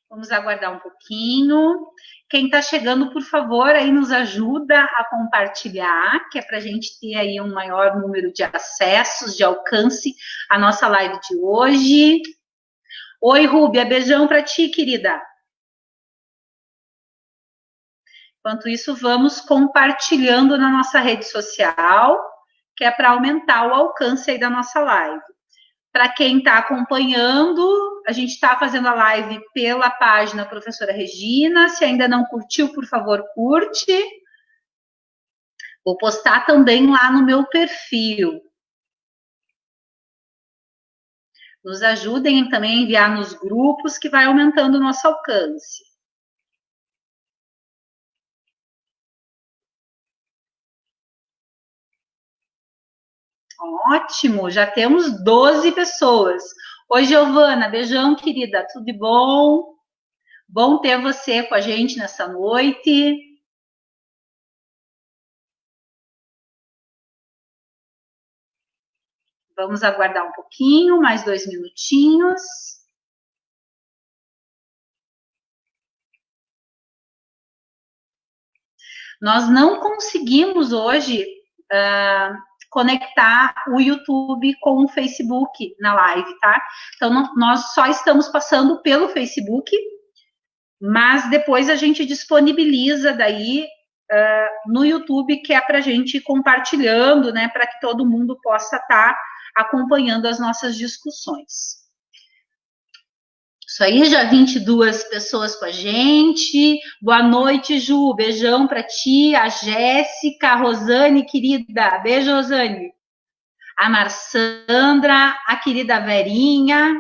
Vamos aguardar um pouquinho. Quem está chegando, por favor, aí nos ajuda a compartilhar, que é para a gente ter aí um maior número de acessos, de alcance à nossa live de hoje. Oi, Rúbia, beijão para ti, querida. Enquanto isso, vamos compartilhando na nossa rede social, que é para aumentar o alcance aí da nossa live. Para quem está acompanhando, a gente está fazendo a live pela página Professora Regina. Se ainda não curtiu, por favor, curte. Vou postar também lá no meu perfil. Nos ajudem também a enviar nos grupos, que vai aumentando o nosso alcance. Ótimo, já temos 12 pessoas. Oi, Giovana, beijão, querida, tudo bom? Bom ter você com a gente nessa noite. Vamos aguardar um pouquinho, mais 2 minutinhos. Nós não conseguimos hoje conectar o YouTube com o Facebook na live, tá? Então, nós só estamos passando pelo Facebook, mas depois a gente disponibiliza daí no YouTube, que é para a gente ir compartilhando, né, para que todo mundo possa estar acompanhando as nossas discussões. Isso aí, já 22 pessoas com a gente. Boa noite, Ju. Beijão para ti, a Jéssica, a Rosane, querida. Beijo, Rosane. A Marçandra, a querida Verinha.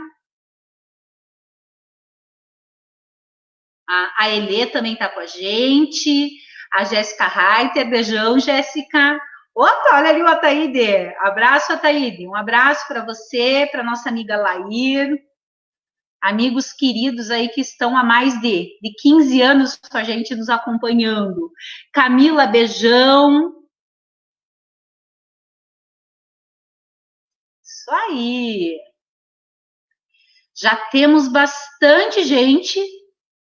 A Elê também está com a gente. A Jéssica Reiter. Beijão, Jéssica. Opa, olha ali o Ataíde. Abraço, Ataíde. Um abraço para você, para nossa amiga Lair. Amigos queridos aí que estão há mais de 15 anos com a gente nos acompanhando. Camila, beijão. Isso aí. Já temos bastante gente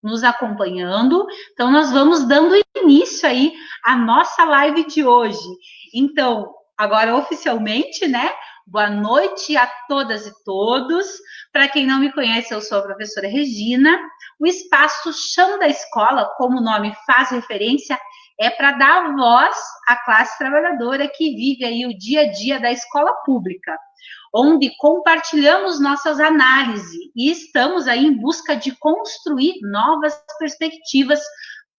nos acompanhando, então nós vamos dando início aí à nossa live de hoje. Então, agora oficialmente, né? Boa noite a todas e todos. Para quem não me conhece, eu sou a professora Regina. O espaço Chão da Escola, como o nome faz referência, é para dar voz à classe trabalhadora que vive aí o dia a dia da escola pública, onde compartilhamos nossas análises e estamos aí em busca de construir novas perspectivas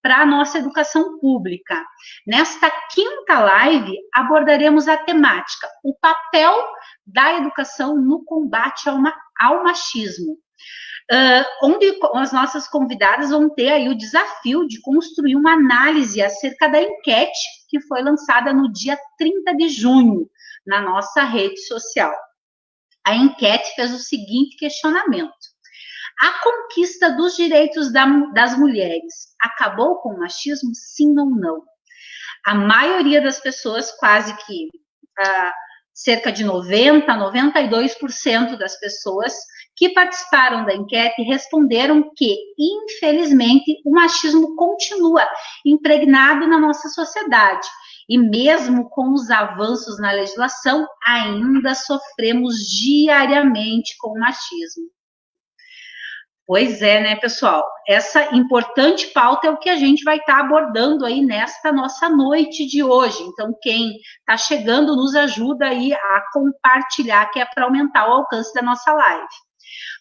para a nossa educação pública. Nesta quinta live, abordaremos a temática, o papel da educação no combate ao machismo, onde as nossas convidadas vão ter aí o desafio de construir uma análise acerca da enquete que foi lançada no dia 30 de junho na nossa rede social. A enquete fez o seguinte questionamento: a conquista dos direitos das mulheres acabou com o machismo, sim ou não? A maioria das pessoas, quase que cerca de 92% das pessoas que participaram da enquete responderam que, infelizmente, o machismo continua impregnado na nossa sociedade. E mesmo com os avanços na legislação, ainda sofremos diariamente com o machismo. Pois é, né, pessoal? Essa importante pauta é o que a gente vai estar abordando aí nesta nossa noite de hoje. Então, quem está chegando nos ajuda aí a compartilhar, que é para aumentar o alcance da nossa live.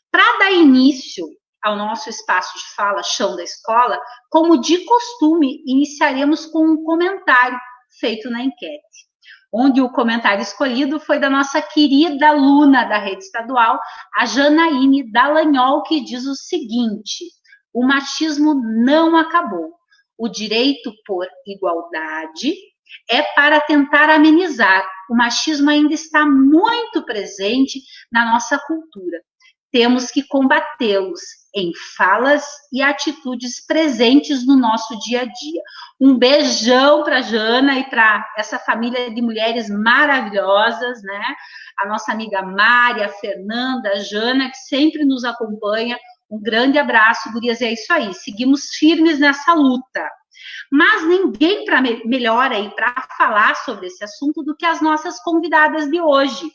Para dar início ao nosso espaço de fala, Chão da Escola, como de costume, iniciaremos com um comentário feito na enquete, onde o comentário escolhido foi da nossa querida aluna da rede estadual, a Janaíne Dallagnol, que diz o seguinte: o machismo não acabou. O direito por igualdade é para tentar amenizar. O machismo ainda está muito presente na nossa cultura. Temos que combatê-los em falas e atitudes presentes no nosso dia a dia. Um beijão para a Jana e para essa família de mulheres maravilhosas, né? A nossa amiga Mari, a Fernanda, a Jana, que sempre nos acompanha. Um grande abraço, gurias, é isso aí. Seguimos firmes nessa luta. Mas ninguém melhor aí para falar sobre esse assunto do que as nossas convidadas de hoje,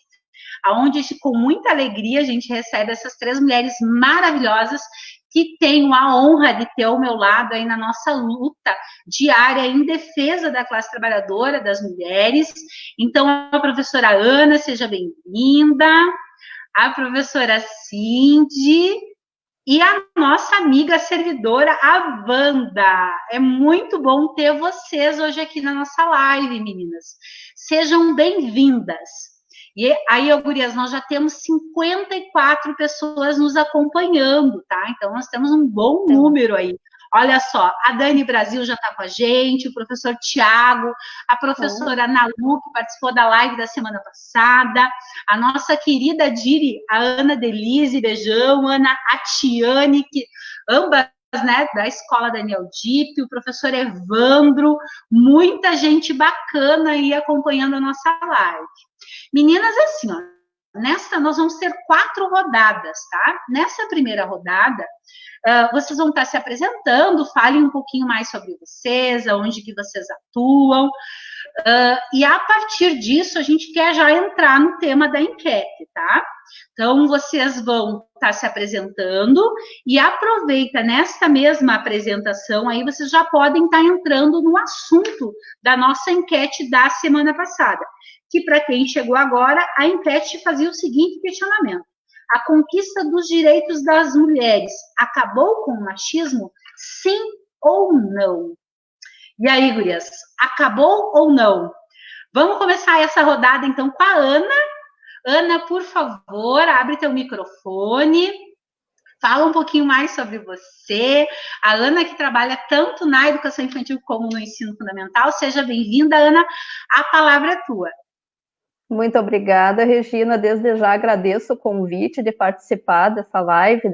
aonde com muita alegria a gente recebe essas 3 mulheres maravilhosas que tenho a honra de ter ao meu lado aí na nossa luta diária em defesa da classe trabalhadora, das mulheres. Então, a professora Ana, seja bem-vinda, a professora Cindy e a nossa amiga servidora, a Wanda. É muito bom ter vocês hoje aqui na nossa live, meninas. Sejam bem-vindas. E aí, gurias, nós já temos 54 pessoas nos acompanhando, tá? Então, nós temos um bom número aí. Olha só, a Dani Brasil já está com a gente, o professor Tiago, a professora Nalu, que participou da live da semana passada, a nossa querida Diri, a Ana Delise, beijão, Ana, a Tiane, que ambas, né, da Escola Daniel Dipp, o professor Evandro, muita gente bacana aí acompanhando a nossa live. Meninas, assim, ó, nessa nós vamos ter 4 rodadas, tá? Nessa primeira rodada, vocês vão estar se apresentando, falem um pouquinho mais sobre vocês, aonde que vocês atuam, e a partir disso a gente quer já entrar no tema da enquete, tá? Então, vocês vão estar se apresentando e aproveita nesta mesma apresentação, aí vocês já podem estar entrando no assunto da nossa enquete da semana passada, que para quem chegou agora, a enquete fazia o seguinte questionamento: a conquista dos direitos das mulheres acabou com o machismo? Sim ou não? E aí, gurias, acabou ou não? Vamos começar essa rodada, então, com a Ana. Ana, por favor, abre teu microfone. Fala um pouquinho mais sobre você. A Ana, que trabalha tanto na educação infantil como no ensino fundamental. Seja bem-vinda, Ana. A palavra é tua. Muito obrigada, Regina. Desde já agradeço o convite de participar dessa live,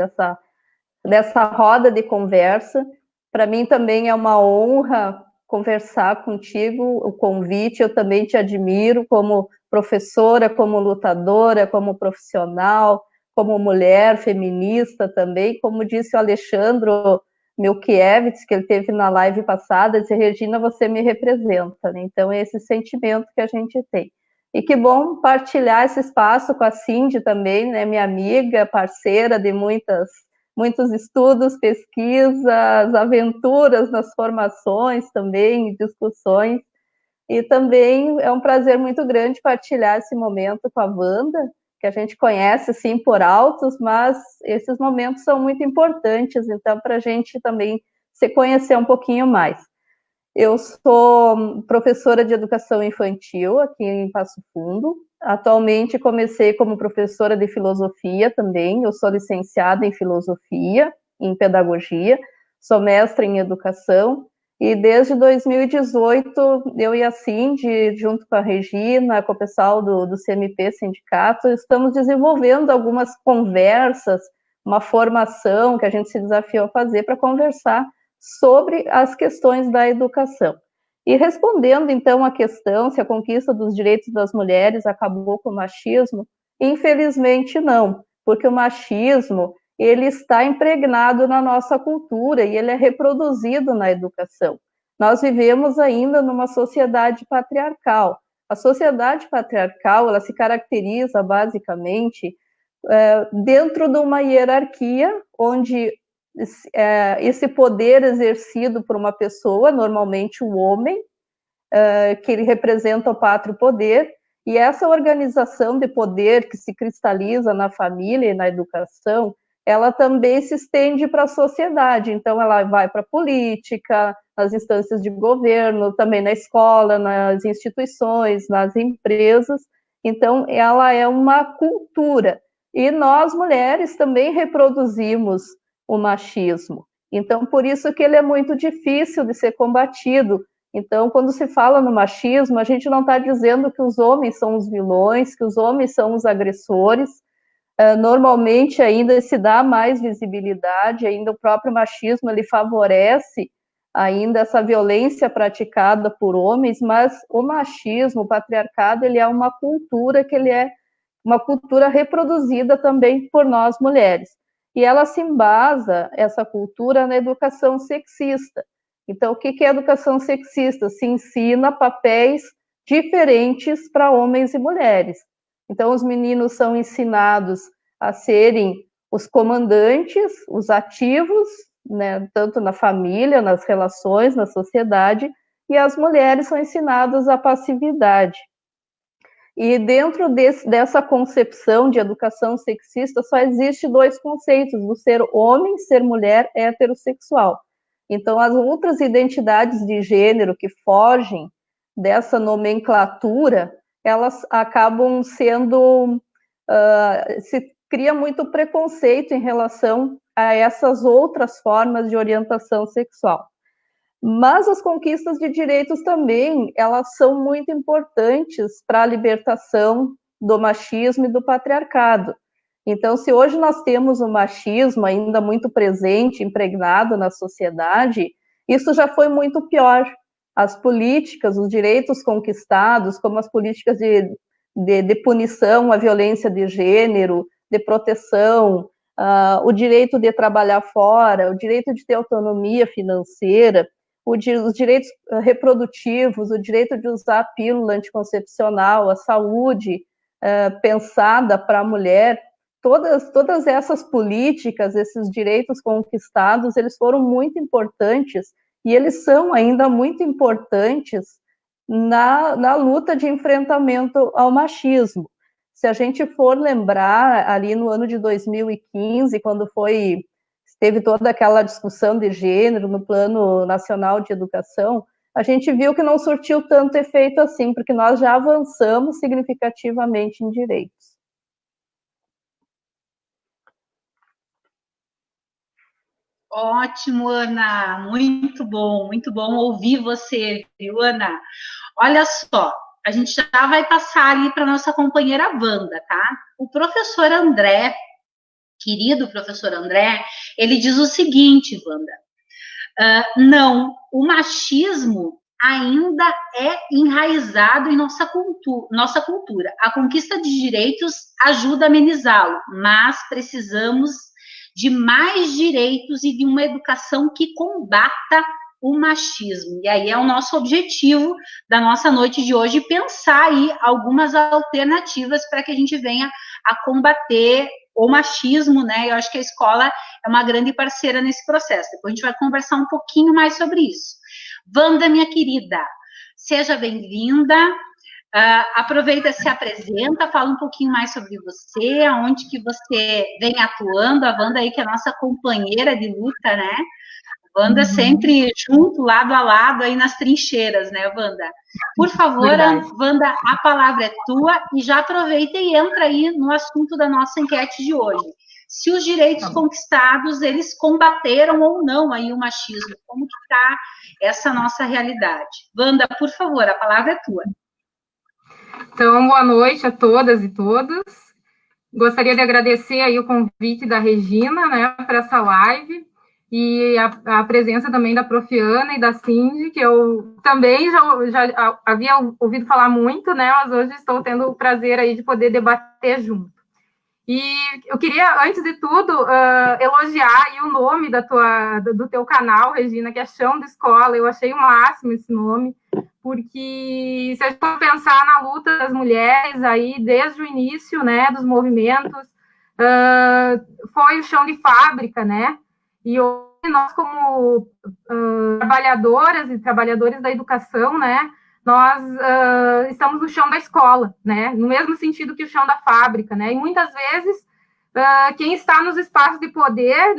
dessa roda de conversa. Para mim também é uma honra conversar contigo, o convite. Eu também te admiro como professora, como lutadora, como profissional, como mulher feminista também. Como disse o Alexandro Milkiewicz, que ele teve na live passada, disse: Regina, você me representa, né? Então é esse sentimento que a gente tem. E que bom partilhar esse espaço com a Cindy também, né, minha amiga, parceira de muitos estudos, pesquisas, aventuras nas formações também, discussões. E também é um prazer muito grande partilhar esse momento com a Wanda, que a gente conhece, sim, por altos, mas esses momentos são muito importantes, então, para a gente também se conhecer um pouquinho mais. Eu sou professora de educação infantil aqui em Passo Fundo. Atualmente comecei como professora de filosofia também. Eu sou licenciada em filosofia, em pedagogia, sou mestra em educação e desde 2018 eu e a Cindy, junto com a Regina, com o pessoal do CMP Sindicato, estamos desenvolvendo algumas conversas, uma formação que a gente se desafiou a fazer para conversar sobre as questões da educação. E respondendo, então, à questão se a conquista dos direitos das mulheres acabou com o machismo, infelizmente não, porque o machismo, ele está impregnado na nossa cultura e ele é reproduzido na educação. Nós vivemos ainda numa sociedade patriarcal. A sociedade patriarcal, ela se caracteriza, basicamente, dentro de uma hierarquia onde esse poder exercido por uma pessoa, normalmente o homem, que ele representa o pátrio poder, e essa organização de poder que se cristaliza na família e na educação, ela também se estende para a sociedade, então ela vai para a política, nas instâncias de governo, também na escola, nas instituições, nas empresas, então ela é uma cultura, e nós mulheres também reproduzimos o machismo. Então, por isso que ele é muito difícil de ser combatido. Então, quando se fala no machismo, a gente não está dizendo que os homens são os vilões, que os homens são os agressores. Normalmente, ainda se dá mais visibilidade, ainda o próprio machismo, ele favorece ainda essa violência praticada por homens, mas o machismo, o patriarcado, ele é uma cultura que ele é uma cultura reproduzida também por nós mulheres. e ela se embasa, essa cultura, na educação sexista. Então, o que é educação sexista? Se ensina papéis diferentes para homens e mulheres. Então, os meninos são ensinados a serem os comandantes, os ativos, né, tanto na família, nas relações, na sociedade, e as mulheres são ensinadas à passividade. E dentro dessa concepção de educação sexista, só existe dois conceitos, do ser homem, ser mulher, heterossexual. Então, as outras identidades de gênero que fogem dessa nomenclatura, elas acabam sendo... se cria muito preconceito em relação a essas outras formas de orientação sexual. Mas as conquistas de direitos também, elas são muito importantes para a libertação do machismo e do patriarcado. Então, se hoje nós temos o machismo ainda muito presente, impregnado na sociedade, isso já foi muito pior. As políticas, os direitos conquistados, como as políticas de punição à violência de gênero, de proteção, o direito de trabalhar fora, o direito de ter autonomia financeira, os direitos reprodutivos, o direito de usar a pílula anticoncepcional, a saúde pensada para a mulher, todas essas políticas, esses direitos conquistados, eles foram muito importantes e eles são ainda muito importantes na luta de enfrentamento ao machismo. Se a gente for lembrar, ali no ano de 2015, quando teve toda aquela discussão de gênero no Plano Nacional de Educação, a gente viu que não surtiu tanto efeito assim, porque nós já avançamos significativamente em direitos. Ótimo, Ana, muito bom ouvir você, viu, Ana? Olha só, a gente já vai passar ali para nossa companheira Wanda, tá? O professor André, querido professor André, ele diz o seguinte, Wanda, não, o machismo ainda é enraizado em nossa cultura. A conquista de direitos ajuda a amenizá-lo, mas precisamos de mais direitos e de uma educação que combata o machismo. E aí é o nosso objetivo da nossa noite de hoje, pensar aí algumas alternativas para que a gente venha a combater o machismo, né? Eu acho que a escola é uma grande parceira nesse processo. Depois a gente vai conversar um pouquinho mais sobre isso. Wanda, minha querida, seja bem-vinda. Aproveita, se apresenta, fala um pouquinho mais sobre você, aonde que você vem atuando, a Wanda aí que é a nossa companheira de luta, né? Wanda sempre junto, lado a lado, aí nas trincheiras, né, Wanda? Por favor, Wanda, a palavra é tua e já aproveita e entra aí no assunto da nossa enquete de hoje. Se os direitos conquistados, eles combateram ou não aí o machismo, como que está essa nossa realidade? Wanda, por favor, a palavra é tua. Então, boa noite a todas e todos. Gostaria de agradecer aí o convite da Regina, né, para essa live, e a presença também da Prof. Ana e da Cindy, que eu também já havia ouvido falar muito, né, mas hoje estou tendo o prazer aí de poder debater junto. E eu queria, antes de tudo, elogiar aí o nome do teu canal, Regina, que é Chão de Escola. Eu achei o máximo esse nome, porque se a gente for pensar na luta das mulheres aí, desde o início, né, dos movimentos, foi o chão de fábrica, né? E hoje nós, como trabalhadoras e trabalhadores da educação, né, nós estamos no chão da escola, né, no mesmo sentido que o chão da fábrica, né, e muitas vezes quem está nos espaços de poder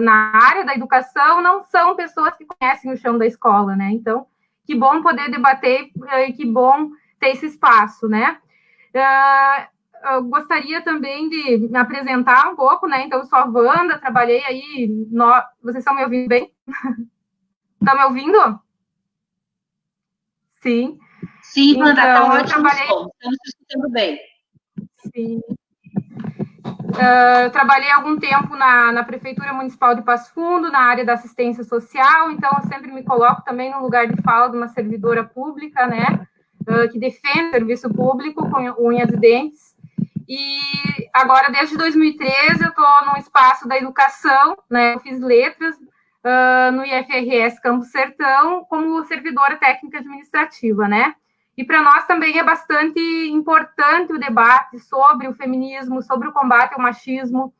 na área da educação não são pessoas que conhecem o chão da escola, né, então, que bom poder debater e que bom ter esse espaço, né. Eu gostaria também de me apresentar um pouco, né, então eu sou a Wanda, trabalhei aí, vocês estão me ouvindo bem? Estão me ouvindo? Sim. Sim, Wanda, então, tá ótimo, estamos te escutando bem. Sim. Eu trabalhei algum tempo na Prefeitura Municipal de Passo Fundo, na área da assistência social, então eu sempre me coloco também no lugar de fala de uma servidora pública, né, que defende o serviço público com unhas e dentes. E agora, desde 2013, eu estou no espaço da educação, né? Eu fiz letras no IFRS Campo Sertão como servidora técnica administrativa, né? E para nós também é bastante importante o debate sobre o feminismo, sobre o combate ao machismo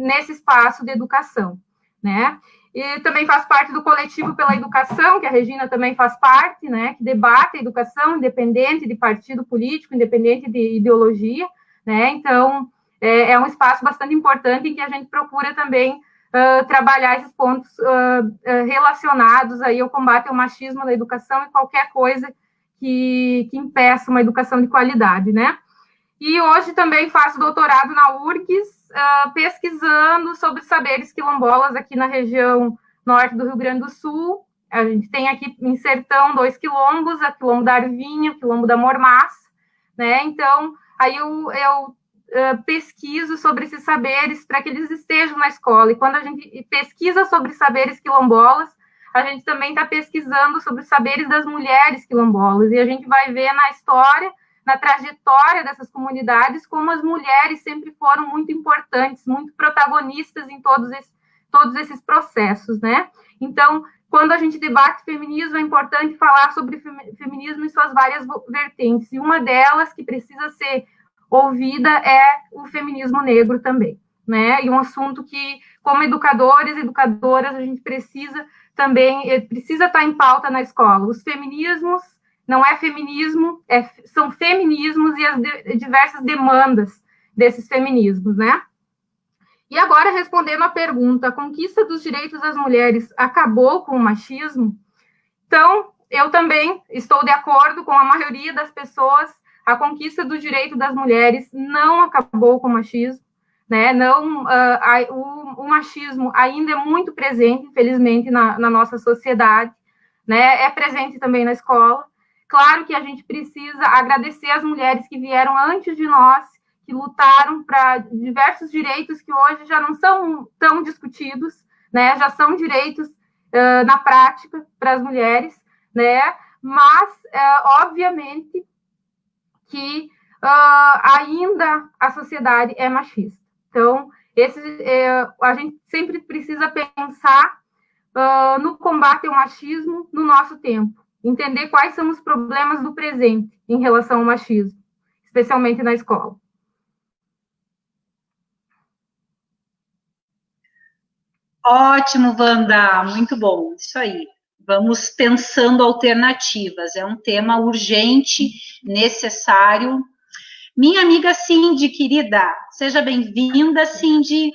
nesse espaço de educação, né? E também faz parte do coletivo pela educação, que a Regina também faz parte, né? Que debate a educação, independente de partido político, independente de ideologia, né? Então, é um espaço bastante importante em que a gente procura também trabalhar esses pontos relacionados aí ao combate ao machismo na educação e qualquer coisa que impeça uma educação de qualidade, né? E hoje também faço doutorado na URGS, pesquisando sobre saberes quilombolas aqui na região norte do Rio Grande do Sul. A gente tem aqui em Sertão 2 quilombos, a Quilombo da Arvinha, o Quilombo da Mormaz, né? Então, aí eu pesquiso sobre esses saberes para que eles estejam na escola. E quando a gente pesquisa sobre saberes quilombolas, a gente também está pesquisando sobre os saberes das mulheres quilombolas. E a gente vai ver na história, na trajetória dessas comunidades, como as mulheres sempre foram muito importantes, muito protagonistas em todos esses processos, né? Então, quando a gente debate feminismo, é importante falar sobre feminismo em suas várias vertentes. E uma delas que precisa ser ouvida é o feminismo negro também, né? E um assunto que, como educadores e educadoras, a gente precisa estar em pauta na escola. Os feminismos não é feminismo, são feminismos e as diversas demandas desses feminismos, né? E agora, respondendo à pergunta, a conquista dos direitos das mulheres acabou com o machismo? Então, eu também estou de acordo com a maioria das pessoas, a conquista do direito das mulheres não acabou com o machismo, né? Não, o machismo ainda é muito presente, infelizmente, na nossa sociedade, né? É presente também na escola. Claro que a gente precisa agradecer as mulheres que vieram antes de nós, que lutaram para diversos direitos que hoje já não são tão discutidos, né? Já são direitos na prática para as mulheres, né? Mas, obviamente, que ainda a sociedade é machista. Então, a gente sempre precisa pensar no combate ao machismo no nosso tempo, entender quais são os problemas do presente em relação ao machismo, especialmente na escola. Ótimo, Wanda, muito bom, isso aí. Vamos pensando alternativas, é um tema urgente, necessário. Minha amiga Cindy, querida, seja bem-vinda, Cindy.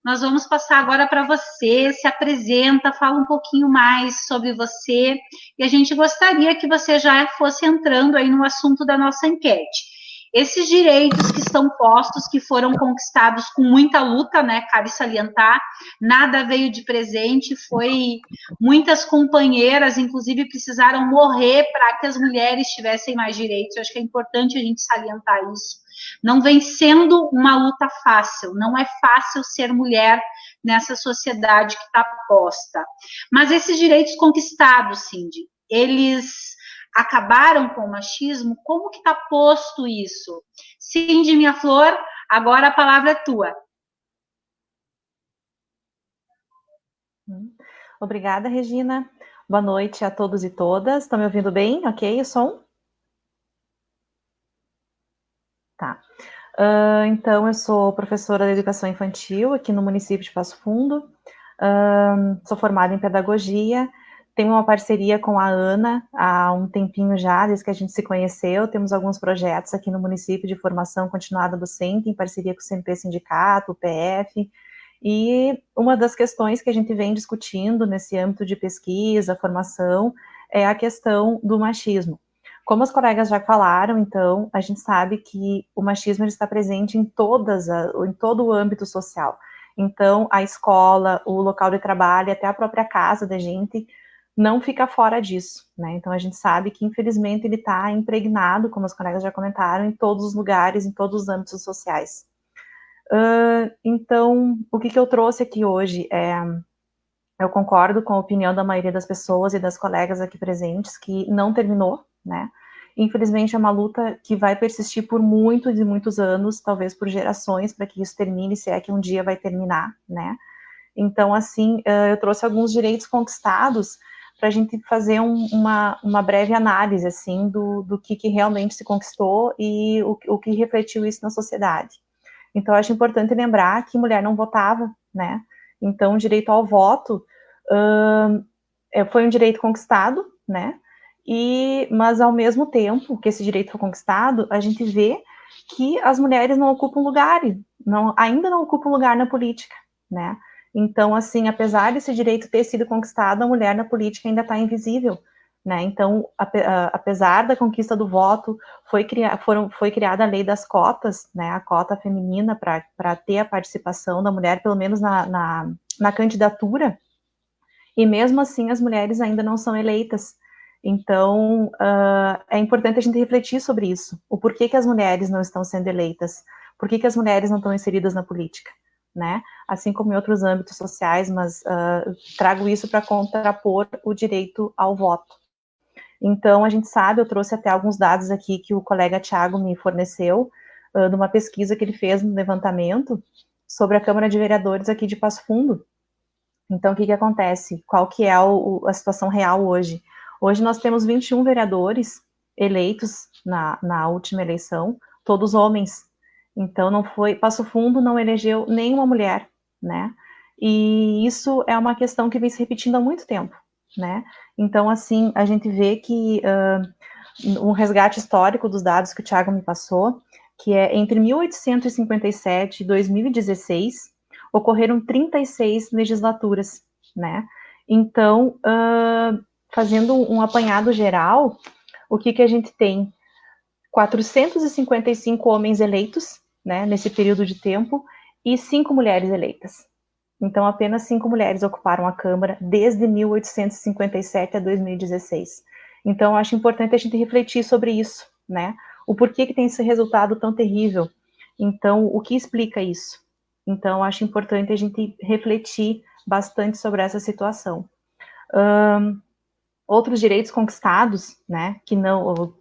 Nós vamos passar agora para você, se apresenta, fala um pouquinho mais sobre você, e a gente gostaria que você já fosse entrando aí no assunto da nossa enquete. Esses direitos que estão postos, que foram conquistados com muita luta, né, cabe salientar, nada veio de presente, foi muitas companheiras, inclusive, precisaram morrer para que as mulheres tivessem mais direitos. Eu acho que é importante a gente salientar isso. Não vem sendo uma luta fácil, não é fácil ser mulher nessa sociedade que está posta. Mas esses direitos conquistados, Cindy, eles acabaram com o machismo? Como que está posto isso? Cindy, minha flor, agora a palavra é tua. Obrigada, Regina. Boa noite a todos e todas. Estão me ouvindo bem? Ok, o som? Tá. Então, eu sou professora de educação infantil aqui no município de Passo Fundo. Sou formada em pedagogia. Tenho uma parceria com a Ana há um tempinho já, desde que a gente se conheceu. Temos alguns projetos aqui no município de formação continuada docente, em parceria com o CNP Sindicato, o PF. E uma das questões que a gente vem discutindo nesse âmbito de pesquisa, formação, é a questão do machismo. Como os colegas já falaram, então, a gente sabe que o machismo ele está presente em todo o âmbito social. Então, a escola, o local de trabalho, até a própria casa da gente, não fica fora disso, né? Então, a gente sabe que, infelizmente, ele está impregnado, como os colegas já comentaram, em todos os lugares, em todos os âmbitos sociais. Então, o que eu trouxe aqui hoje eu concordo com a opinião da maioria das pessoas e das colegas aqui presentes, que não terminou, né? Infelizmente, é uma luta que vai persistir por muitos e muitos anos, talvez por gerações, para que isso termine, se é que um dia vai terminar, né? Então, assim, eu trouxe alguns direitos conquistados para a gente fazer uma breve análise, assim, do que realmente se conquistou e o que refletiu isso na sociedade. Então, eu acho importante lembrar que mulher não votava, né? Então, o direito ao voto foi um direito conquistado, né? Mas, ao mesmo tempo que esse direito foi conquistado, a gente vê que as mulheres não ocupam lugar, ainda não ocupam lugar na política, né? Então, assim, apesar desse direito ter sido conquistado, a mulher na política ainda está invisível, né? Então, apesar da conquista do voto, foi criada a lei das cotas, né? A cota feminina para ter a participação da mulher, pelo menos na candidatura, e mesmo assim as mulheres ainda não são eleitas. Então, é importante a gente refletir sobre isso. O porquê que as mulheres não estão sendo eleitas? Por que as mulheres não estão inseridas na política? Né? Assim como em outros âmbitos sociais, mas trago isso para contrapor o direito ao voto. Então, a gente sabe, eu trouxe até alguns dados aqui que o colega Thiago me forneceu, de uma pesquisa que ele fez no levantamento sobre a Câmara de Vereadores aqui de Passo Fundo. Então, o que acontece? Qual que é a situação real hoje? Hoje nós temos 21 vereadores eleitos na última eleição, todos homens. Então, Passo Fundo não elegeu nenhuma mulher, né? E isso é uma questão que vem se repetindo há muito tempo, né? Então, assim, a gente vê que um resgate histórico dos dados que o Thiago me passou, que é entre 1857 e 2016, ocorreram 36 legislaturas, né? Então, fazendo um apanhado geral, o que a gente tem? 455 homens eleitos, né, nesse período de tempo, e 5 mulheres eleitas. Então, apenas 5 mulheres ocuparam a Câmara desde 1857 a 2016. Então, acho importante a gente refletir sobre isso, né? O porquê que tem esse resultado tão terrível. Então, o que explica isso? Então, acho importante a gente refletir bastante sobre essa situação. Outros direitos conquistados, né, que não,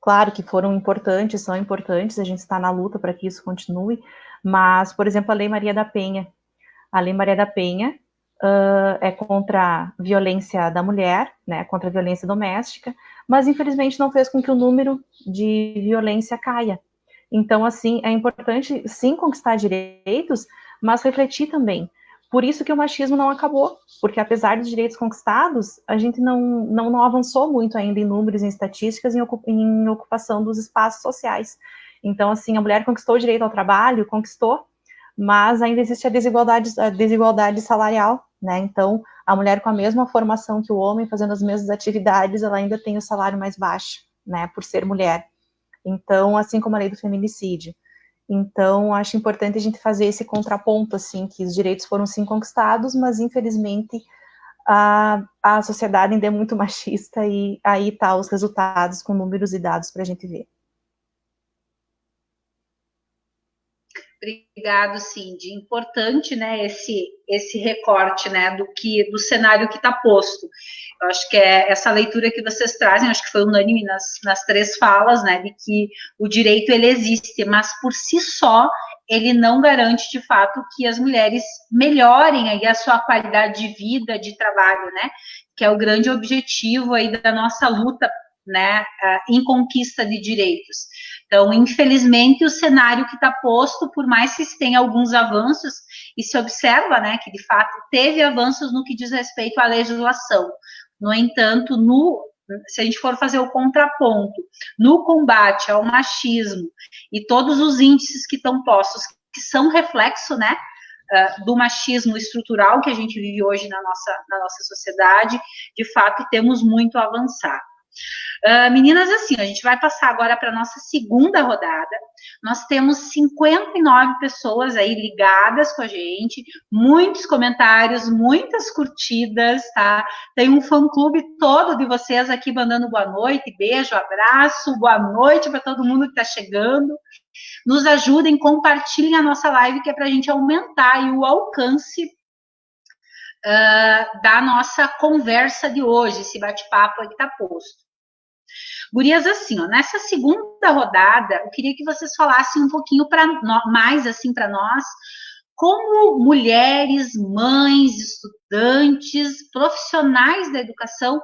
claro que foram importantes, são importantes, a gente está na luta para que isso continue, mas, por exemplo, a Lei Maria da Penha. A Lei Maria da Penha é contra a violência da mulher, né, contra a violência doméstica, mas, infelizmente, não fez com que o número de violência caia. Então, assim, é importante, sim, conquistar direitos, mas refletir também. Por isso que o machismo não acabou, porque apesar dos direitos conquistados, a gente não avançou muito ainda em números, em estatísticas, em ocupação dos espaços sociais. Então, assim, a mulher conquistou o direito ao trabalho, conquistou, mas ainda existe a desigualdade salarial, né? Então, a mulher com a mesma formação que o homem, fazendo as mesmas atividades, ela ainda tem o salário mais baixo, né, por ser mulher. Então, assim como a lei do feminicídio. Então, acho importante a gente fazer esse contraponto, assim, que os direitos foram sim conquistados, mas infelizmente a sociedade ainda é muito machista e aí tá os resultados com números e dados para a gente ver. Obrigado, Cindy. Importante, né, esse recorte, né, do cenário que está posto. Eu acho que é essa leitura que vocês trazem, acho que foi unânime nas três falas, né, de que o direito ele existe, mas por si só ele não garante de fato que as mulheres melhorem aí a sua qualidade de vida, de trabalho, né, que é o grande objetivo aí da nossa luta, né, em conquista de direitos. Então, infelizmente, o cenário que está posto, por mais que se tenha alguns avanços, e se observa, né, que de fato teve avanços no que diz respeito à legislação. No entanto, se a gente for fazer o contraponto, no combate ao machismo e todos os índices que estão postos, que são reflexo, né, do machismo estrutural que a gente vive hoje na nossa sociedade, de fato, temos muito a avançar. Meninas, assim, a gente vai passar agora para a nossa segunda rodada. Nós temos 59 pessoas aí ligadas com a gente, muitos comentários, muitas curtidas, tá? Tem um fã-clube todo de vocês aqui mandando boa noite, beijo, abraço, boa noite para todo mundo que está chegando. Nos ajudem, compartilhem a nossa live, que é para a gente aumentar aí o alcance da nossa conversa de hoje, esse bate-papo aí que está posto. Gurias, assim, ó, nessa segunda rodada, eu queria que vocês falassem um pouquinho mais assim para nós, como mulheres, mães, estudantes, profissionais da educação,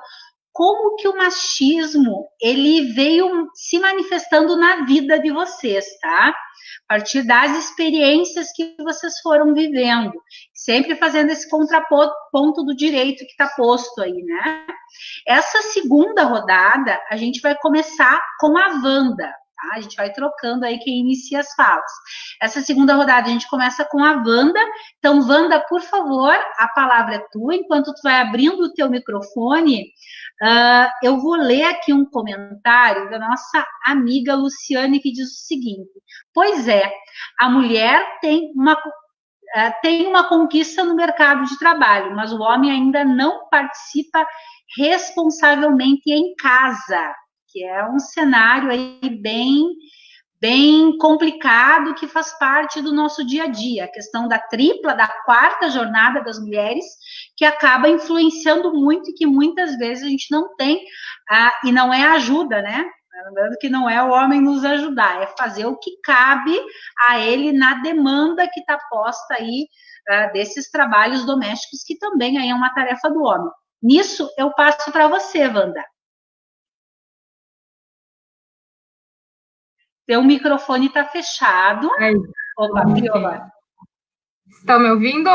como que o machismo ele veio se manifestando na vida de vocês, tá? A partir das experiências que vocês foram vivendo, sempre fazendo esse contraponto do direito que está posto aí, né? Essa segunda rodada, a gente vai começar com a Wanda, tá? A gente vai trocando aí quem inicia as falas. Essa segunda rodada, a gente começa com a Wanda. Então, Wanda, por favor, a palavra é tua. Enquanto tu vai abrindo o teu microfone, eu vou ler aqui um comentário da nossa amiga Luciane, que diz o seguinte: pois é, a mulher tem uma conquista no mercado de trabalho, mas o homem ainda não participa responsavelmente em casa, que é um cenário aí bem complicado que faz parte do nosso dia a dia, a questão da tripla, da quarta jornada das mulheres, que acaba influenciando muito e que muitas vezes a gente não tem, e não é ajuda, né? Lembrando que não é o homem nos ajudar, é fazer o que cabe a ele na demanda que está posta aí desses trabalhos domésticos, que também aí é uma tarefa do homem. Nisso, eu passo para você, Wanda. Teu microfone está fechado. Opa, abriu agora. Estão me ouvindo?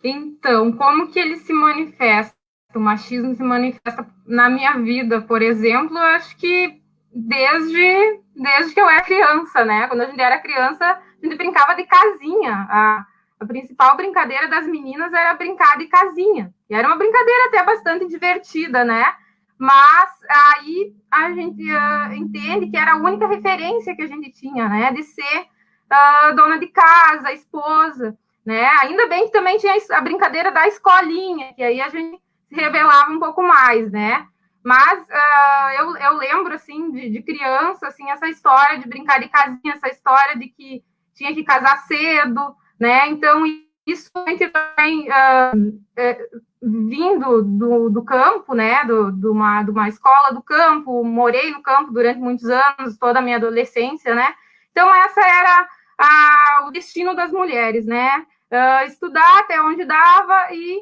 Então, como que ele se manifesta? O machismo se manifesta na minha vida, por exemplo, eu acho que desde que eu era criança, né? Quando a gente era criança, a gente brincava de casinha. A principal brincadeira das meninas era brincar de casinha. E era uma brincadeira até bastante divertida, né? Mas aí a gente entende que era a única referência que a gente tinha, né? De ser dona de casa, esposa, né? Ainda bem que também tinha a brincadeira da escolinha, que aí a gente se revelava um pouco mais, né? Mas eu lembro, assim, de criança, assim, essa história de brincar de casinha, essa história de que tinha que casar cedo, né? Então, isso também vindo do campo, né, de uma escola do campo, morei no campo durante muitos anos, toda a minha adolescência, né, então essa era o destino das mulheres, né, estudar até onde dava e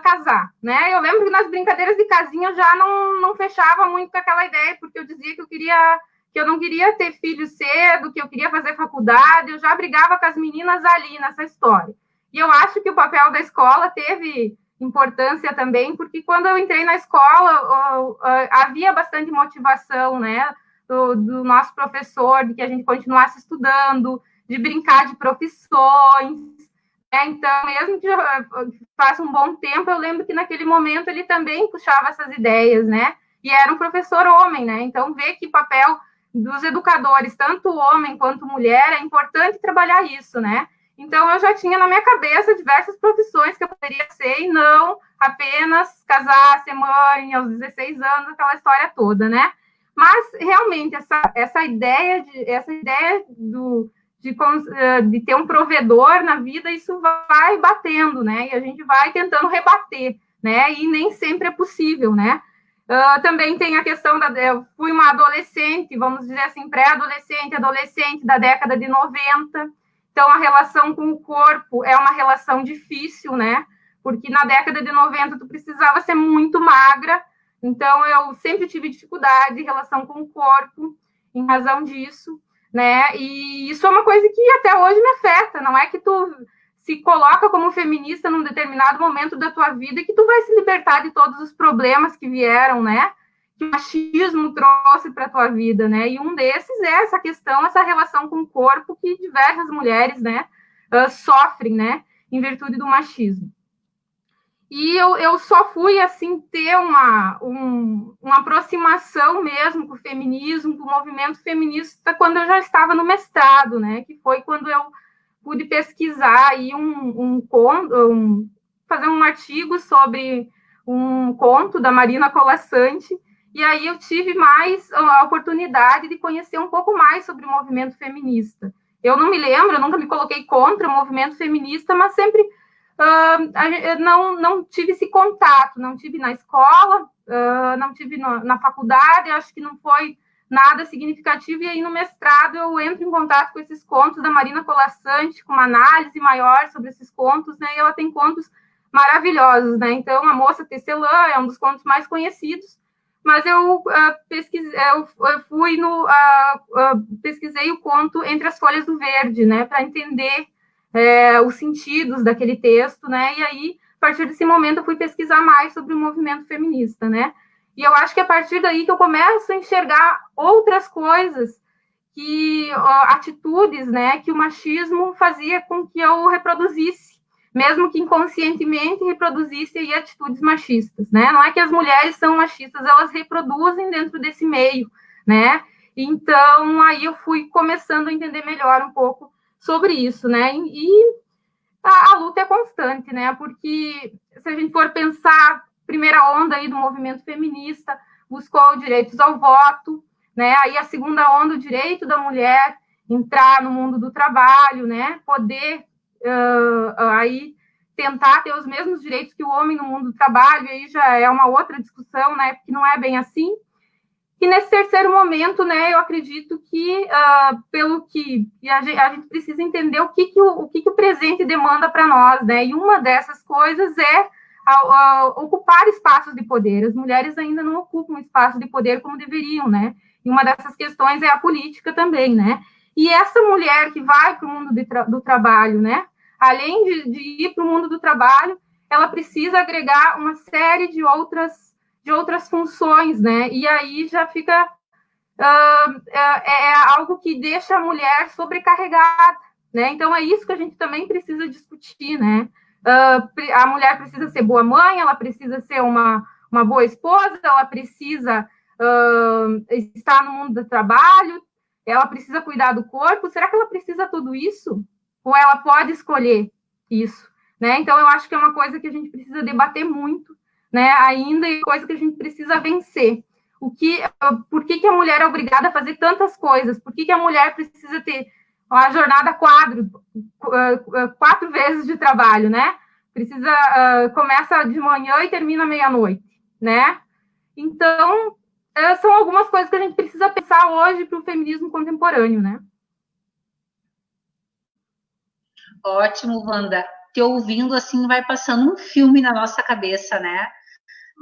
casar, né, eu lembro que nas brincadeiras de casinha eu já não fechava muito com aquela ideia, porque eu dizia que eu não queria ter filho cedo, que eu queria fazer faculdade, eu já brigava com as meninas ali nessa história. E eu acho que o papel da escola teve importância também, porque quando eu entrei na escola, havia bastante motivação, né, do nosso professor, de que a gente continuasse estudando, de brincar de profissões, né? Então, mesmo que faça um bom tempo, eu lembro que naquele momento ele também puxava essas ideias, né, e era um professor homem, né, então ver que o papel dos educadores, tanto homem quanto mulher, é importante trabalhar isso, né. Então, eu já tinha na minha cabeça diversas profissões que eu poderia ser, e não apenas casar, ser mãe aos 16 anos, aquela história toda, né? Mas, realmente, essa ideia de ter um provedor na vida, isso vai batendo, né? E a gente vai tentando rebater, né? E nem sempre é possível, né? Também tem a questão eu fui uma adolescente, vamos dizer assim, pré-adolescente, adolescente da década de 90, então a relação com o corpo é uma relação difícil, né? Porque na década de 90 tu precisava ser muito magra, então eu sempre tive dificuldade em relação com o corpo, em razão disso, né? E isso é uma coisa que até hoje me afeta, não é que tu se coloca como feminista num determinado momento da tua vida que tu vai se libertar de todos os problemas que vieram, né? Que o machismo trouxe para a tua vida, né? E um desses é essa questão, essa relação com o corpo que diversas mulheres, né, sofrem, né, em virtude do machismo. E eu só fui, assim, ter uma aproximação mesmo com o feminismo, com o movimento feminista, quando eu já estava no mestrado, né, que foi quando eu pude pesquisar aí fazer um artigo sobre um conto da Marina Colasanti, e aí eu tive mais a oportunidade de conhecer um pouco mais sobre o movimento feminista. Eu não me lembro, eu nunca me coloquei contra o movimento feminista, mas sempre não tive esse contato, não tive na escola, não tive na faculdade, acho que não foi nada significativo, e aí no mestrado eu entro em contato com esses contos da Marina Colasanti, com uma análise maior sobre esses contos, né, e ela tem contos maravilhosos, né, então A Moça Tecelã é um dos contos mais conhecidos, mas eu pesquisei o conto Entre as Folhas do Verde, né, para entender os sentidos daquele texto, né, e aí, a partir desse momento, eu fui pesquisar mais sobre o movimento feminista, né, e eu acho que é a partir daí que eu começo a enxergar outras coisas, atitudes, né, que o machismo fazia com que eu reproduzisse, mesmo que inconscientemente reproduzisse aí atitudes machistas, né? Não é que as mulheres são machistas, elas reproduzem dentro desse meio, né? Então, aí eu fui começando a entender melhor um pouco sobre isso, né? E a luta é constante, né? Porque se a gente for pensar, primeira onda aí do movimento feminista buscou direitos ao voto, né? Aí a segunda onda, o direito da mulher entrar no mundo do trabalho, né? Poder aí tentar ter os mesmos direitos que o homem no mundo do trabalho, aí já é uma outra discussão, né? Porque não é bem assim. E nesse terceiro momento, né, eu acredito que, pelo que a gente precisa entender o que o presente demanda para nós, né? E uma dessas coisas é ocupar espaços de poder. As mulheres ainda não ocupam espaço de poder como deveriam, né? E uma dessas questões é a política também, né? E essa mulher que vai para o mundo do trabalho, né? Além de ir para o mundo do trabalho, ela precisa agregar uma série de outras funções, né? E aí já fica algo que deixa a mulher sobrecarregada, né? Então é isso que a gente também precisa discutir, né? A mulher precisa ser boa mãe, ela precisa ser uma boa esposa, ela precisa estar no mundo do trabalho, ela precisa cuidar do corpo. Será que ela precisa tudo isso? Ou ela pode escolher isso, né? Então eu acho que é uma coisa que a gente precisa debater muito, né? Ainda é coisa que a gente precisa vencer. Por que a mulher é obrigada a fazer tantas coisas? Por que a mulher precisa ter uma jornada 4 vezes de trabalho, né? Começa de manhã e termina meia-noite, né? Então, são algumas coisas que a gente precisa pensar hoje para o feminismo contemporâneo, né? Ótimo, Wanda. Te ouvindo assim vai passando um filme na nossa cabeça, né?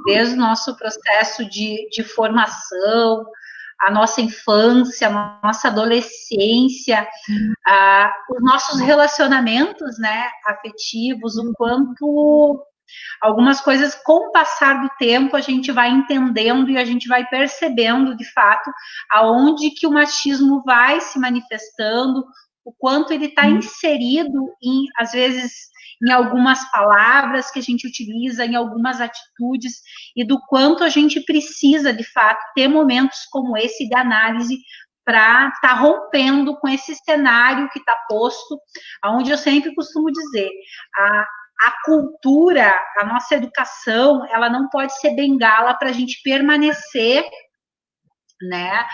Desde o nosso processo de formação, a nossa infância, a nossa adolescência, os nossos relacionamentos, né, afetivos, o quanto algumas coisas, com o passar do tempo, a gente vai entendendo e a gente vai percebendo, de fato, aonde que o machismo vai se manifestando, o quanto ele está inserido em, às vezes, em algumas palavras que a gente utiliza, em algumas atitudes, e do quanto a gente precisa, de fato, ter momentos como esse de análise para estar rompendo com esse cenário que está posto, onde eu sempre costumo dizer, a cultura, a nossa educação, ela não pode ser bengala para a gente permanecer, né,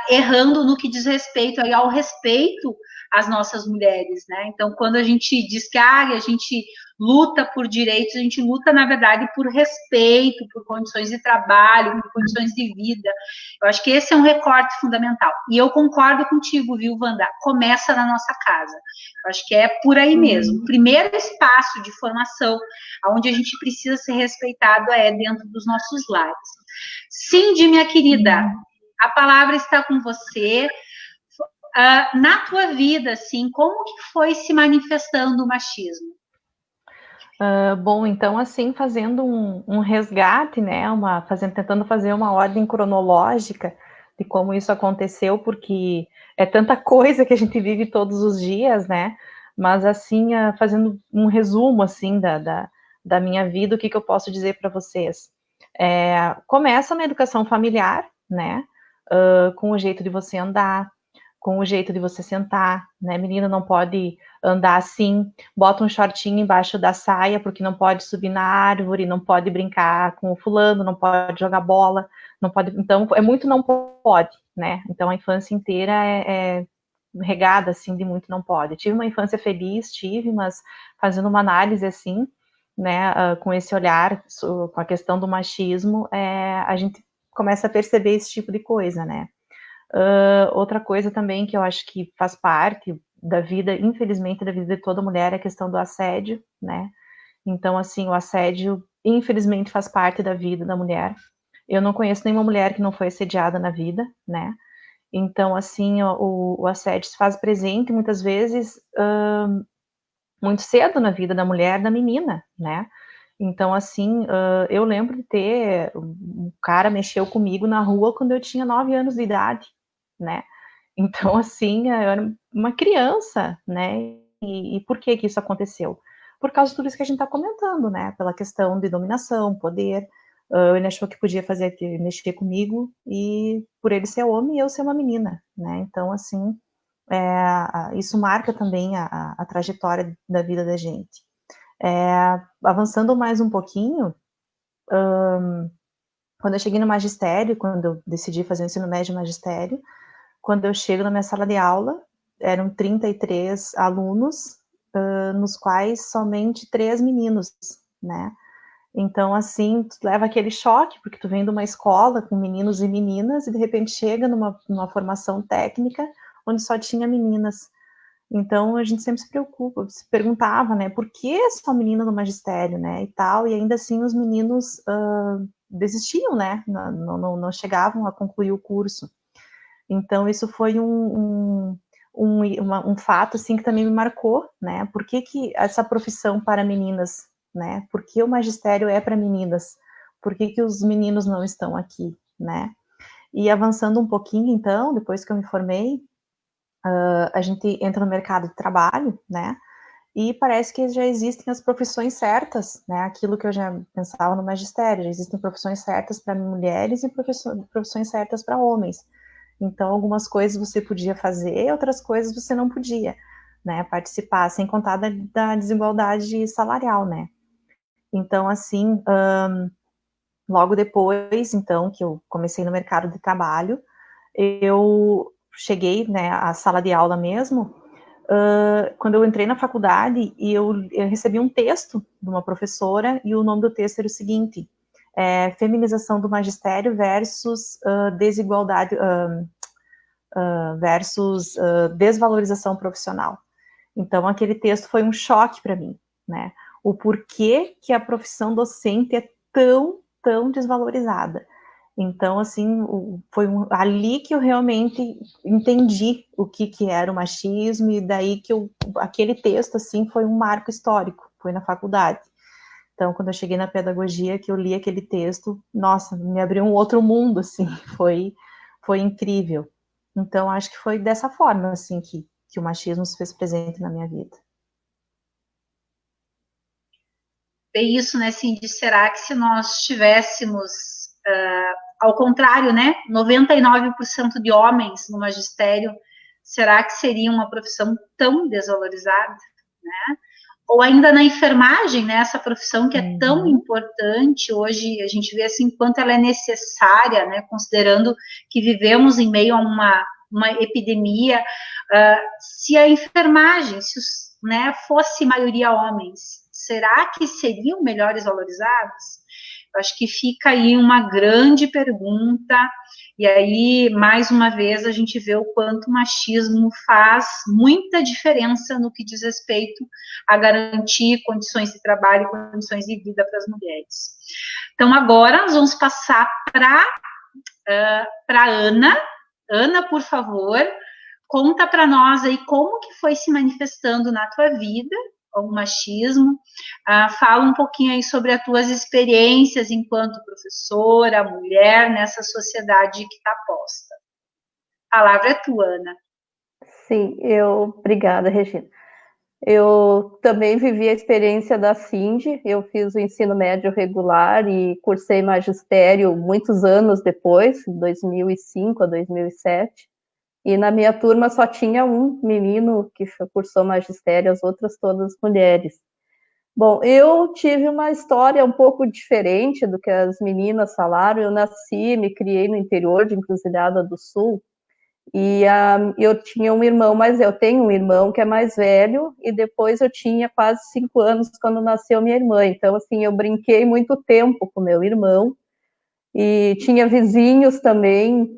errando no que diz respeito aí ao respeito às nossas mulheres, né? Então, quando a gente diz que a gente luta por direitos, a gente luta, na verdade, por respeito, por condições de trabalho, por condições de vida. Eu acho que esse é um recorte fundamental. E eu concordo contigo, viu, Wanda? Começa na nossa casa. Eu acho que é por aí mesmo. O primeiro espaço de formação onde a gente precisa ser respeitado é dentro dos nossos lares. Cindy, minha querida, a palavra está com você. Na tua vida, assim, como que foi se manifestando o machismo? Bom, então, assim, fazendo um resgate, né, tentando fazer uma ordem cronológica de como isso aconteceu, porque é tanta coisa que a gente vive todos os dias, né, mas, assim, fazendo um resumo, assim, da minha vida, o que eu posso dizer para vocês? Começa na educação familiar, né, com o jeito de você andar, com o jeito de você sentar, né, menina não pode andar assim, bota um shortinho embaixo da saia, porque não pode subir na árvore, não pode brincar com o fulano, não pode jogar bola, não pode, então, é muito não pode, né, então a infância inteira regada, assim, de muito não pode. Eu tive uma infância feliz, mas fazendo uma análise, assim, né, com esse olhar, com a questão do machismo, a gente começa a perceber esse tipo de coisa, né. Outra coisa também que eu acho que faz parte da vida, infelizmente, da vida de toda mulher, é a questão do assédio, né. Então, assim, o assédio, infelizmente, faz parte da vida da mulher. Eu não conheço nenhuma mulher que não foi assediada na vida, né. Então, assim, o assédio se faz presente, muitas vezes, muito cedo na vida da mulher, da menina, né. Então, assim, eu lembro de ter um cara mexeu comigo na rua quando eu tinha 9 anos de idade, né. Então, assim, eu era uma criança, né, e por que que isso aconteceu? Por causa de tudo isso que a gente está comentando, né, pela questão de dominação, poder, ele achou que podia fazer que mexer comigo, e por ele ser homem e eu ser uma menina, né, então, assim, isso marca também a trajetória da vida da gente. Avançando mais um pouquinho, quando eu cheguei no magistério, quando eu decidi fazer o ensino médio e magistério, quando eu chego na minha sala de aula, eram 33 alunos, nos quais somente 3 meninos, né. Então, assim, tu leva aquele choque, porque tu vem de uma escola com meninos e meninas e de repente chega numa formação técnica onde só tinha meninas. Então a gente sempre se preocupa, se perguntava, né, por que só menina no magistério, né, e tal, e ainda assim os meninos desistiam, né, não chegavam a concluir o curso. Então isso foi um fato, assim, que também me marcou, né, por que que essa profissão para meninas, né, por que o magistério é para meninas? Por que que os meninos não estão aqui, né? E avançando um pouquinho então, depois que eu me formei, a gente entra no mercado de trabalho, né, e parece que já existem as profissões certas, né, aquilo que eu já pensava no magistério, já existem profissões certas para mulheres e profissões certas para homens. Então, algumas coisas você podia fazer, outras coisas você não podia, né, participar, sem contar da desigualdade salarial, né. Então, assim, logo depois, então, que eu comecei no mercado de trabalho, eu cheguei, né, à sala de aula mesmo, quando eu entrei na faculdade e eu recebi um texto de uma professora e o nome do texto era o seguinte, feminização do magistério versus desigualdade, versus desvalorização profissional. Então, aquele texto foi um choque para mim, né, o porquê que a profissão docente é tão desvalorizada. Então, assim, foi ali que eu realmente entendi o que era o machismo, e daí que aquele texto, assim, foi um marco histórico, foi na faculdade. Então, quando eu cheguei na pedagogia, que eu li aquele texto, nossa, me abriu um outro mundo, assim, foi incrível. Então, acho que foi dessa forma, assim, que o machismo se fez presente na minha vida. É isso, né, Cindy? Será que se nós tivéssemos, ao contrário, né, 99% de homens no magistério, será que seria uma profissão tão desvalorizada, né? Ou ainda na enfermagem, né, essa profissão que é tão importante, hoje a gente vê assim, quanto ela é necessária, né, considerando que vivemos em meio a uma epidemia, se a enfermagem, né, fosse maioria homens, será que seriam melhores valorizados? Eu acho que fica aí uma grande pergunta, e aí, mais uma vez, a gente vê o quanto o machismo faz muita diferença no que diz respeito a garantir condições de trabalho, condições de vida para as mulheres. Então, agora, nós vamos passar para Ana. Ana, por favor, conta para nós aí como que foi se manifestando na tua vida o machismo, fala um pouquinho aí sobre as tuas experiências enquanto professora, mulher, nessa sociedade que está posta. A palavra é tua, Ana. Sim, obrigada, Regina. Eu também vivi a experiência da Cindy, eu fiz o ensino médio regular e cursei magistério muitos anos depois, de 2005 a 2007, e na minha turma só tinha um menino que cursou magistério, as outras todas mulheres. Bom, eu tive uma história um pouco diferente do que as meninas falaram. Eu nasci, me criei no interior de Encruzilhada do Sul, E eu tinha um irmão, mas eu tenho um irmão que é mais velho, e depois eu tinha quase 5 anos quando nasceu minha irmã. Então, assim, eu brinquei muito tempo com meu irmão, e tinha vizinhos também,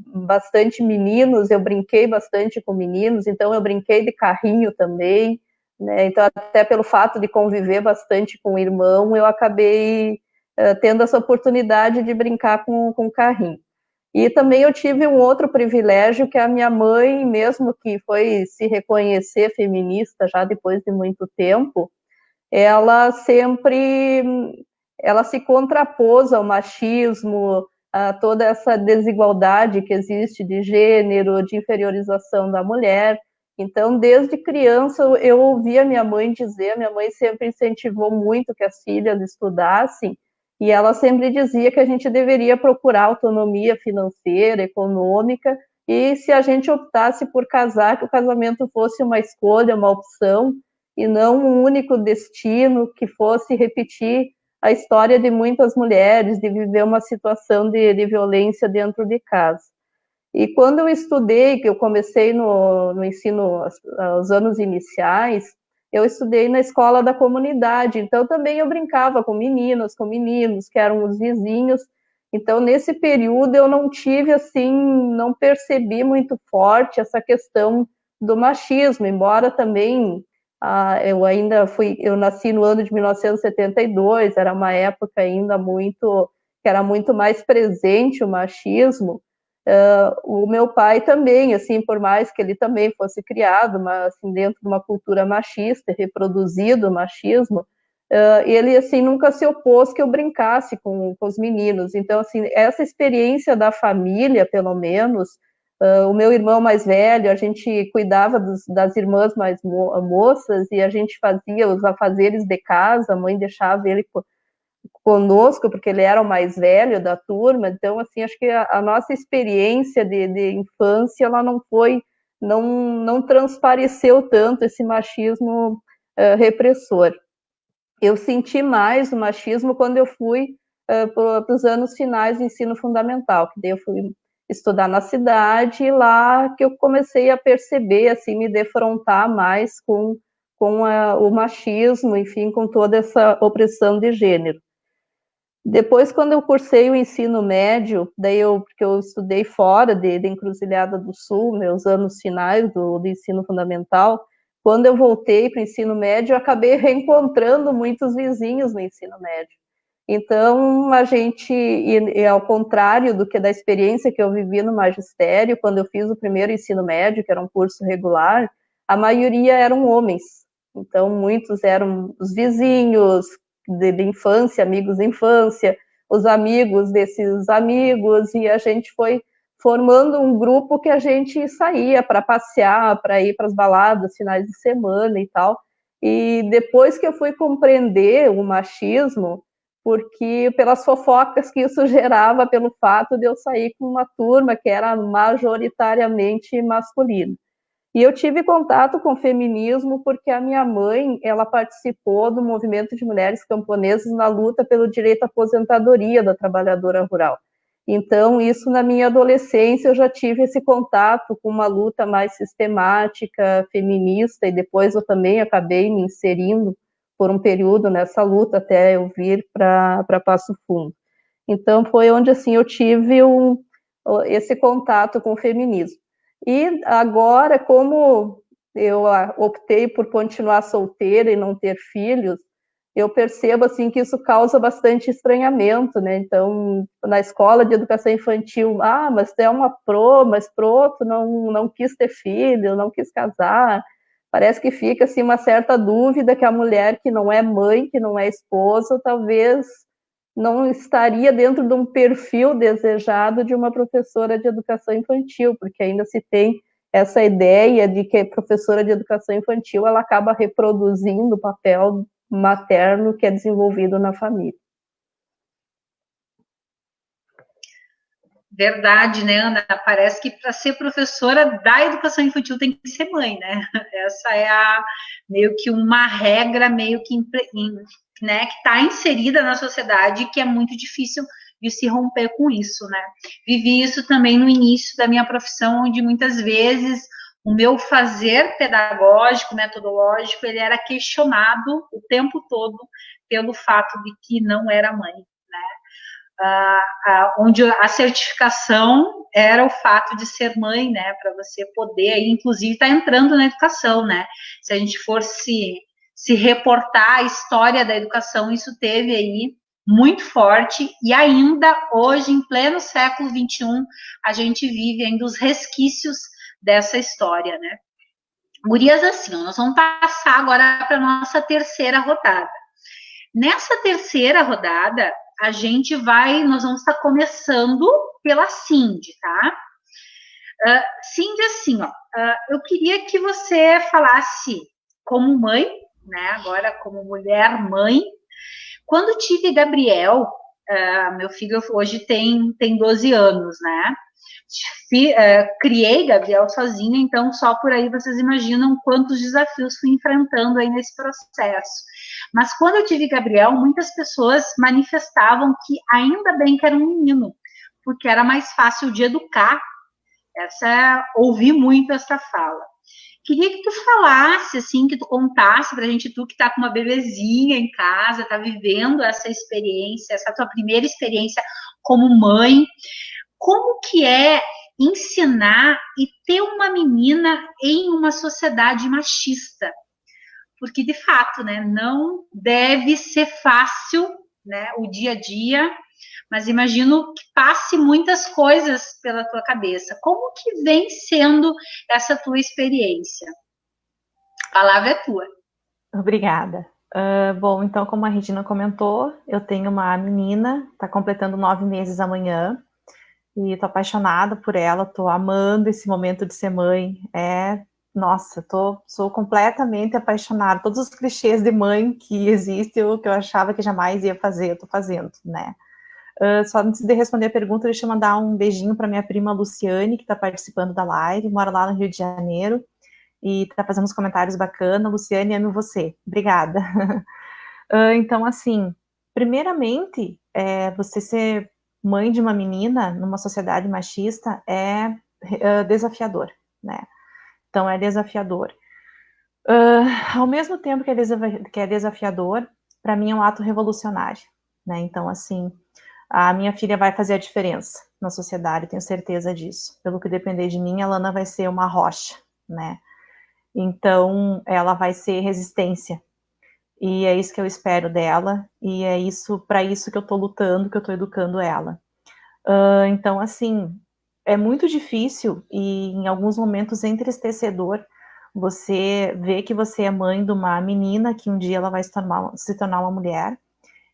bastante meninos, eu brinquei bastante com meninos, então eu brinquei de carrinho também, né? Então, até pelo fato de conviver bastante com o irmão, eu acabei tendo essa oportunidade de brincar com carrinho. E também eu tive um outro privilégio, que a minha mãe, mesmo que foi se reconhecer feminista já depois de muito tempo, ela sempre ela se contrapôs ao machismo, a toda essa desigualdade que existe de gênero, de inferiorização da mulher. Então, desde criança, eu ouvia minha mãe dizer, minha mãe sempre incentivou muito que as filhas estudassem, e ela sempre dizia que a gente deveria procurar autonomia financeira, econômica, e se a gente optasse por casar, que o casamento fosse uma escolha, uma opção, e não um único destino que fosse repetir a história de muitas mulheres, de viver uma situação de violência dentro de casa. E quando eu estudei, que eu comecei no ensino, os anos iniciais, eu estudei na escola da comunidade, então também eu brincava com meninas, com meninos, que eram os vizinhos. Então, nesse período, eu não tive, assim, não percebi muito forte essa questão do machismo, embora também eu nasci no ano de 1972, era uma época ainda que era muito mais presente o machismo. O meu pai também, assim, por mais que ele também fosse criado, mas assim, dentro de uma cultura machista, reproduzido o machismo, ele assim nunca se opôs que eu brincasse com os meninos. Então, assim, essa experiência da família, pelo menos, o meu irmão mais velho, a gente cuidava das irmãs mais moças, e a gente fazia os afazeres de casa, a mãe deixava ele conosco, porque ele era o mais velho da turma. Então, assim, acho que a nossa experiência de infância, ela não transpareceu tanto esse machismo repressor. Eu senti mais o machismo quando eu fui para os anos finais do ensino fundamental, que daí eu fui estudar na cidade, e lá que eu comecei a perceber, assim, me defrontar mais com o machismo, enfim, com toda essa opressão de gênero. Depois, quando eu cursei o ensino médio, porque eu estudei fora de Encruzilhada do Sul, meus anos finais do ensino fundamental, quando eu voltei para o ensino médio, eu acabei reencontrando muitos vizinhos no ensino médio. Então, a gente, e ao contrário do que da experiência que eu vivi no magistério, quando eu fiz o primeiro ensino médio, que era um curso regular, a maioria eram homens. Então, muitos eram os vizinhos de infância, amigos de infância, os amigos desses amigos, e a gente foi formando um grupo que a gente saía para passear, para ir para as baladas, finais de semana e tal. E depois que eu fui compreender o machismo, porque pelas fofocas que isso gerava, pelo fato de eu sair com uma turma que era majoritariamente masculina. E eu tive contato com o feminismo porque a minha mãe, ela participou do movimento de mulheres camponesas na luta pelo direito à aposentadoria da trabalhadora rural. Então, isso na minha adolescência, eu já tive esse contato com uma luta mais sistemática, feminista, e depois eu também acabei me inserindo por um período nessa luta até eu vir para Passo Fundo. Então, foi onde assim eu tive esse contato com o feminismo. E agora, como eu optei por continuar solteira e não ter filhos, eu percebo assim que isso causa bastante estranhamento, né? Então, na escola de educação infantil, mas tu é uma mas tu não quis ter filho, não quis casar. Parece que fica assim uma certa dúvida que a mulher que não é mãe, que não é esposa, talvez não estaria dentro de um perfil desejado de uma professora de educação infantil, porque ainda se tem essa ideia de que a professora de educação infantil ela acaba reproduzindo o papel materno que é desenvolvido na família. Verdade, né, Ana? Parece que para ser professora da educação infantil tem que ser mãe, né? Essa é meio que uma regra meio que, né, que está inserida na sociedade, que é muito difícil de se romper com isso, né? Vivi isso também no início da minha profissão, onde muitas vezes o meu fazer pedagógico, metodológico, ele era questionado o tempo todo pelo fato de que não era mãe, onde a certificação era o fato de ser mãe, né, para você poder, inclusive, estar entrando na educação, né, se a gente for se reportar a história da educação, isso teve aí muito forte, e ainda hoje, em pleno século XXI, a gente vive ainda os resquícios dessa história, né. Gurias, assim, nós vamos passar agora para a nossa terceira rodada. Nessa terceira rodada, nós vamos estar começando pela Cindy, tá? Cindy, assim, eu queria que você falasse como mãe, né? Agora como mulher mãe. Quando tive Gabriel, meu filho hoje tem 12 anos, né? Criei Gabriel sozinha, então só por aí vocês imaginam quantos desafios fui enfrentando aí nesse processo. Mas quando eu tive Gabriel, muitas pessoas manifestavam que ainda bem que era um menino, porque era mais fácil de educar. Ouvi muito essa fala. Queria que tu falasse, assim, que tu contasse pra gente, tu que tá com uma bebezinha em casa, tá vivendo essa experiência, essa tua primeira experiência como mãe, como que é ensinar e ter uma menina em uma sociedade machista? Porque, de fato, né, não deve ser fácil, né, o dia a dia, mas imagino que passe muitas coisas pela tua cabeça. Como que vem sendo essa tua experiência? A palavra é tua. Obrigada. Bom, então, como a Regina comentou, eu tenho uma menina, está completando 9 meses amanhã, e tô apaixonada por ela, tô amando esse momento de ser mãe. Nossa, sou completamente apaixonada. Todos os clichês de mãe que existem, que eu achava que jamais ia fazer, eu tô fazendo, né? Só antes de responder a pergunta, deixa eu mandar um beijinho para minha prima Luciane, que está participando da live, mora lá no Rio de Janeiro, e está fazendo uns comentários bacanas. Luciane, amo você. Obrigada. Então, assim, primeiramente, você ser mãe de uma menina numa sociedade machista é desafiador, né? Então, é desafiador. Ao mesmo tempo que é desafiador, para mim é um ato revolucionário, né? Então, assim, a minha filha vai fazer a diferença na sociedade, tenho certeza disso. Pelo que depender de mim, a Lana vai ser uma rocha, né? Então, ela vai ser resistência. E é isso que eu espero dela, e é para isso que eu tô lutando, que eu tô educando ela. Então, assim, é muito difícil e em alguns momentos é entristecedor você ver que você é mãe de uma menina que um dia ela vai se tornar uma mulher,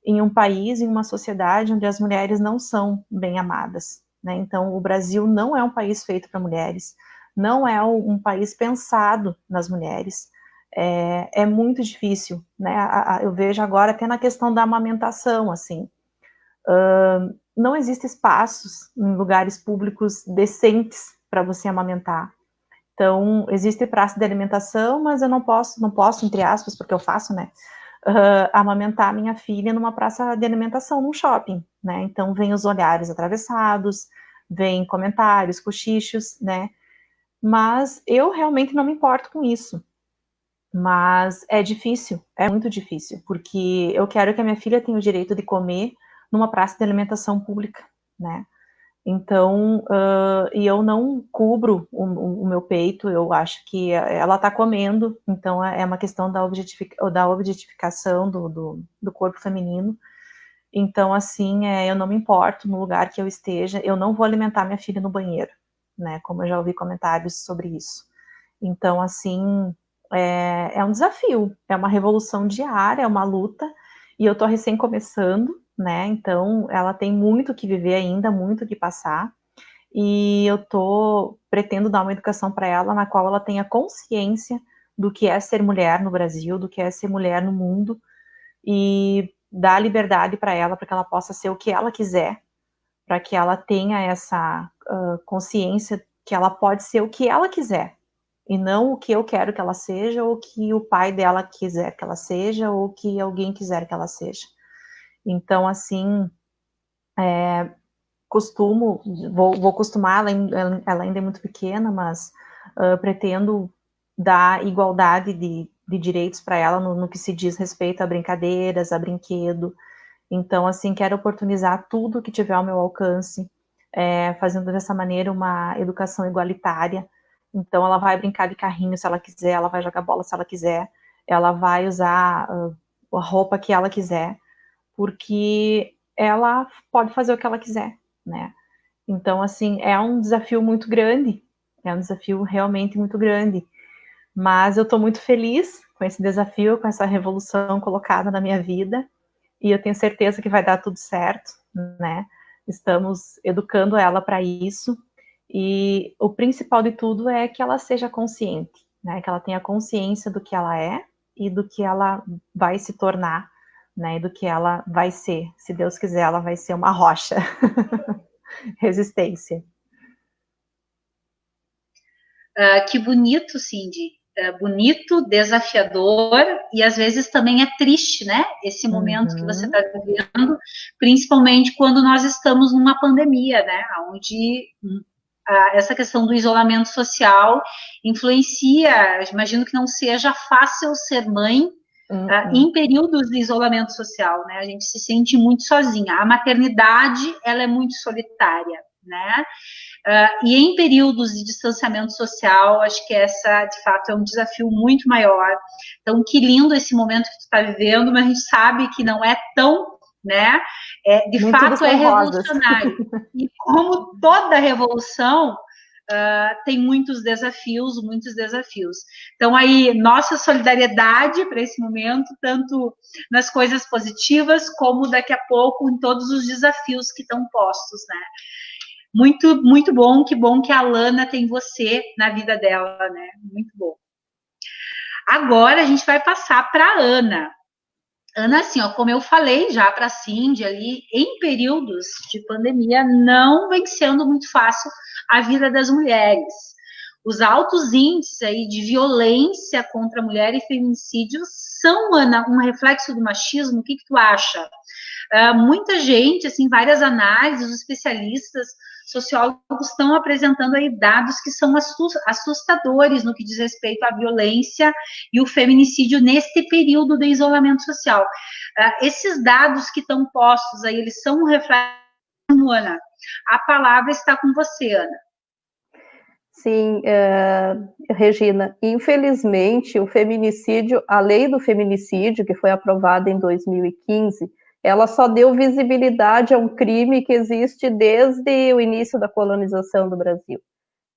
em um país, em uma sociedade onde as mulheres não são bem amadas, né? Então, o Brasil não é um país feito para mulheres, não é um país pensado nas mulheres. É muito difícil, né? Eu vejo agora até na questão da amamentação, assim, não existem espaços em lugares públicos decentes para você amamentar. Então, existe praça de alimentação, mas eu não posso, entre aspas, porque eu faço, né? Amamentar minha filha numa praça de alimentação, num shopping, né? Então, vem os olhares atravessados, vem comentários, cochichos, né? Mas eu realmente não me importo com isso. Mas é difícil, é muito difícil, porque eu quero que a minha filha tenha o direito de comer numa praça de alimentação pública, né? Então, e eu não cubro o meu peito, eu acho que ela está comendo, então é uma questão da objetificação do corpo feminino. Então, assim, eu não me importo no lugar que eu esteja, eu não vou alimentar minha filha no banheiro, né? Como eu já ouvi comentários sobre isso. Então, assim, é um desafio, é uma revolução diária, é uma luta, e eu tô recém começando, né? Então, ela tem muito que viver ainda, muito que passar, e eu pretendo dar uma educação para ela na qual ela tenha consciência do que é ser mulher no Brasil, do que é ser mulher no mundo, e dar liberdade para ela, para que ela possa ser o que ela quiser, para que ela tenha essa consciência que ela pode ser o que ela quiser, e não o que eu quero que ela seja, ou o que o pai dela quiser que ela seja, ou o que alguém quiser que ela seja. Então, assim, Vou costumar, ela ainda é muito pequena, mas pretendo dar igualdade de direitos para ela no que se diz respeito a brincadeiras, a brinquedo. Então, assim, quero oportunizar tudo que tiver ao meu alcance, fazendo dessa maneira uma educação igualitária. Então, ela vai brincar de carrinho se ela quiser, ela vai jogar bola se ela quiser, ela vai usar a roupa que ela quiser, porque ela pode fazer o que ela quiser, né? Então, assim, é um desafio muito grande, é um desafio realmente muito grande, mas eu estou muito feliz com esse desafio, com essa revolução colocada na minha vida, e eu tenho certeza que vai dar tudo certo, né? Estamos educando ela para isso, e o principal de tudo é que ela seja consciente, né? Que ela tenha consciência do que ela é e do que ela vai se tornar, né? E do que ela vai ser. Se Deus quiser, ela vai ser uma rocha. Resistência. Que bonito, Cindy. Bonito, desafiador e às vezes também é triste, né? Esse momento que você está vivendo, principalmente quando nós estamos numa pandemia, né? Onde essa questão do isolamento social influencia. Imagino que não seja fácil ser mãe em períodos de isolamento social, né? A gente se sente muito sozinha. A maternidade, ela é muito solitária, né? E em períodos de distanciamento social, acho que essa, de fato, é um desafio muito maior. Então, que lindo esse momento que tu está vivendo, mas a gente sabe que não é tão, né? De Nem fato, é rosas. revolucionário. E como toda revolução, tem muitos desafios. Então, aí, nossa solidariedade para esse momento, tanto nas coisas positivas, como daqui a pouco em todos os desafios que estão postos, né? Muito, muito bom, que a Lana tem você na vida dela, né? Muito bom. Agora a gente vai passar para a Ana. Ana, assim, ó, como eu falei já para a Cindy ali, em períodos de pandemia não vem sendo muito fácil a vida das mulheres. Os altos índices aí de violência contra a mulher e feminicídios são, Ana, um reflexo do machismo? O que tu acha? Muita gente, assim, várias análises, os especialistas, sociólogos estão apresentando aí dados que são assustadores no que diz respeito à violência e o feminicídio neste período de isolamento social. Esses dados que estão postos aí, eles são um reflexo, Ana. A palavra está com você, Ana. Sim, Regina, infelizmente o feminicídio, a lei do feminicídio, que foi aprovada em 2015, ela só deu visibilidade a um crime que existe desde o início da colonização do Brasil.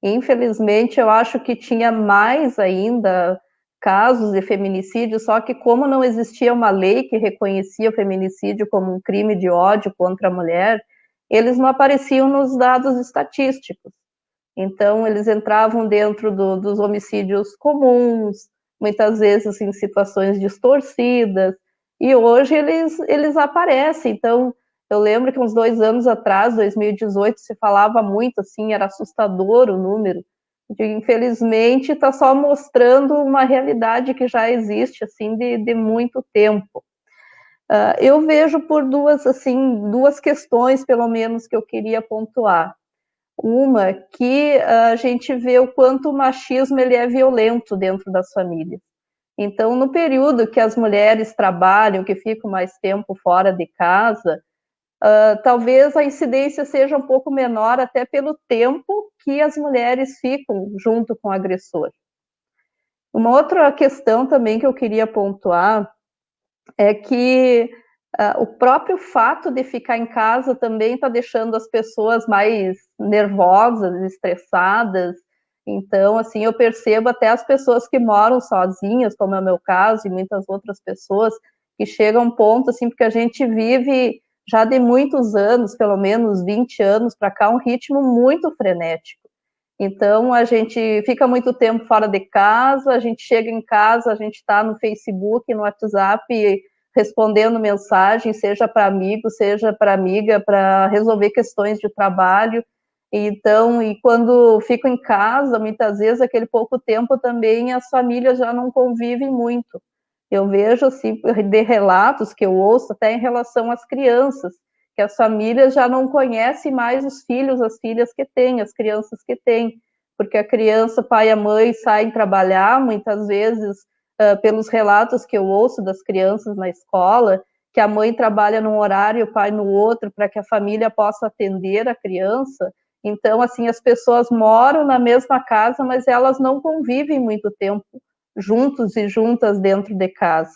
Infelizmente, eu acho que tinha mais ainda casos de feminicídio, só que como não existia uma lei que reconhecia o feminicídio como um crime de ódio contra a mulher, eles não apareciam nos dados estatísticos. Então, eles entravam dentro dos homicídios comuns, muitas vezes em situações distorcidas, e hoje eles aparecem. Então, eu lembro que uns 2 anos atrás, 2018, se falava muito, assim, era assustador o número. Infelizmente, está só mostrando uma realidade que já existe, assim, de muito tempo. Eu vejo por duas questões, pelo menos, que eu queria pontuar. Uma, que a gente vê o quanto o machismo ele é violento dentro das famílias. Então, no período que as mulheres trabalham, que ficam mais tempo fora de casa, talvez a incidência seja um pouco menor, até pelo tempo que as mulheres ficam junto com o agressor. Uma outra questão também que eu queria pontuar é que o próprio fato de ficar em casa também está deixando as pessoas mais nervosas, estressadas. Então, assim, eu percebo até as pessoas que moram sozinhas, como é o meu caso, e muitas outras pessoas, que chegam a um ponto, assim, porque a gente vive já de muitos anos, pelo menos 20 anos para cá, um ritmo muito frenético. Então, a gente fica muito tempo fora de casa, a gente chega em casa, a gente está no Facebook, no WhatsApp, respondendo mensagem, seja para amigo, seja para amiga, para resolver questões de trabalho. Então, e quando fico em casa, muitas vezes, aquele pouco tempo também, as famílias já não convivem muito. Eu vejo, assim, de relatos que eu ouço, até em relação às crianças, porque as famílias já não conhecem mais os filhos, as filhas que têm, as crianças que têm, porque a criança, pai e a mãe saem trabalhar, muitas vezes, pelos relatos que eu ouço das crianças na escola, que a mãe trabalha num horário, o pai no outro, para que a família possa atender a criança. Então, assim, as pessoas moram na mesma casa, mas elas não convivem muito tempo juntos e juntas dentro de casa.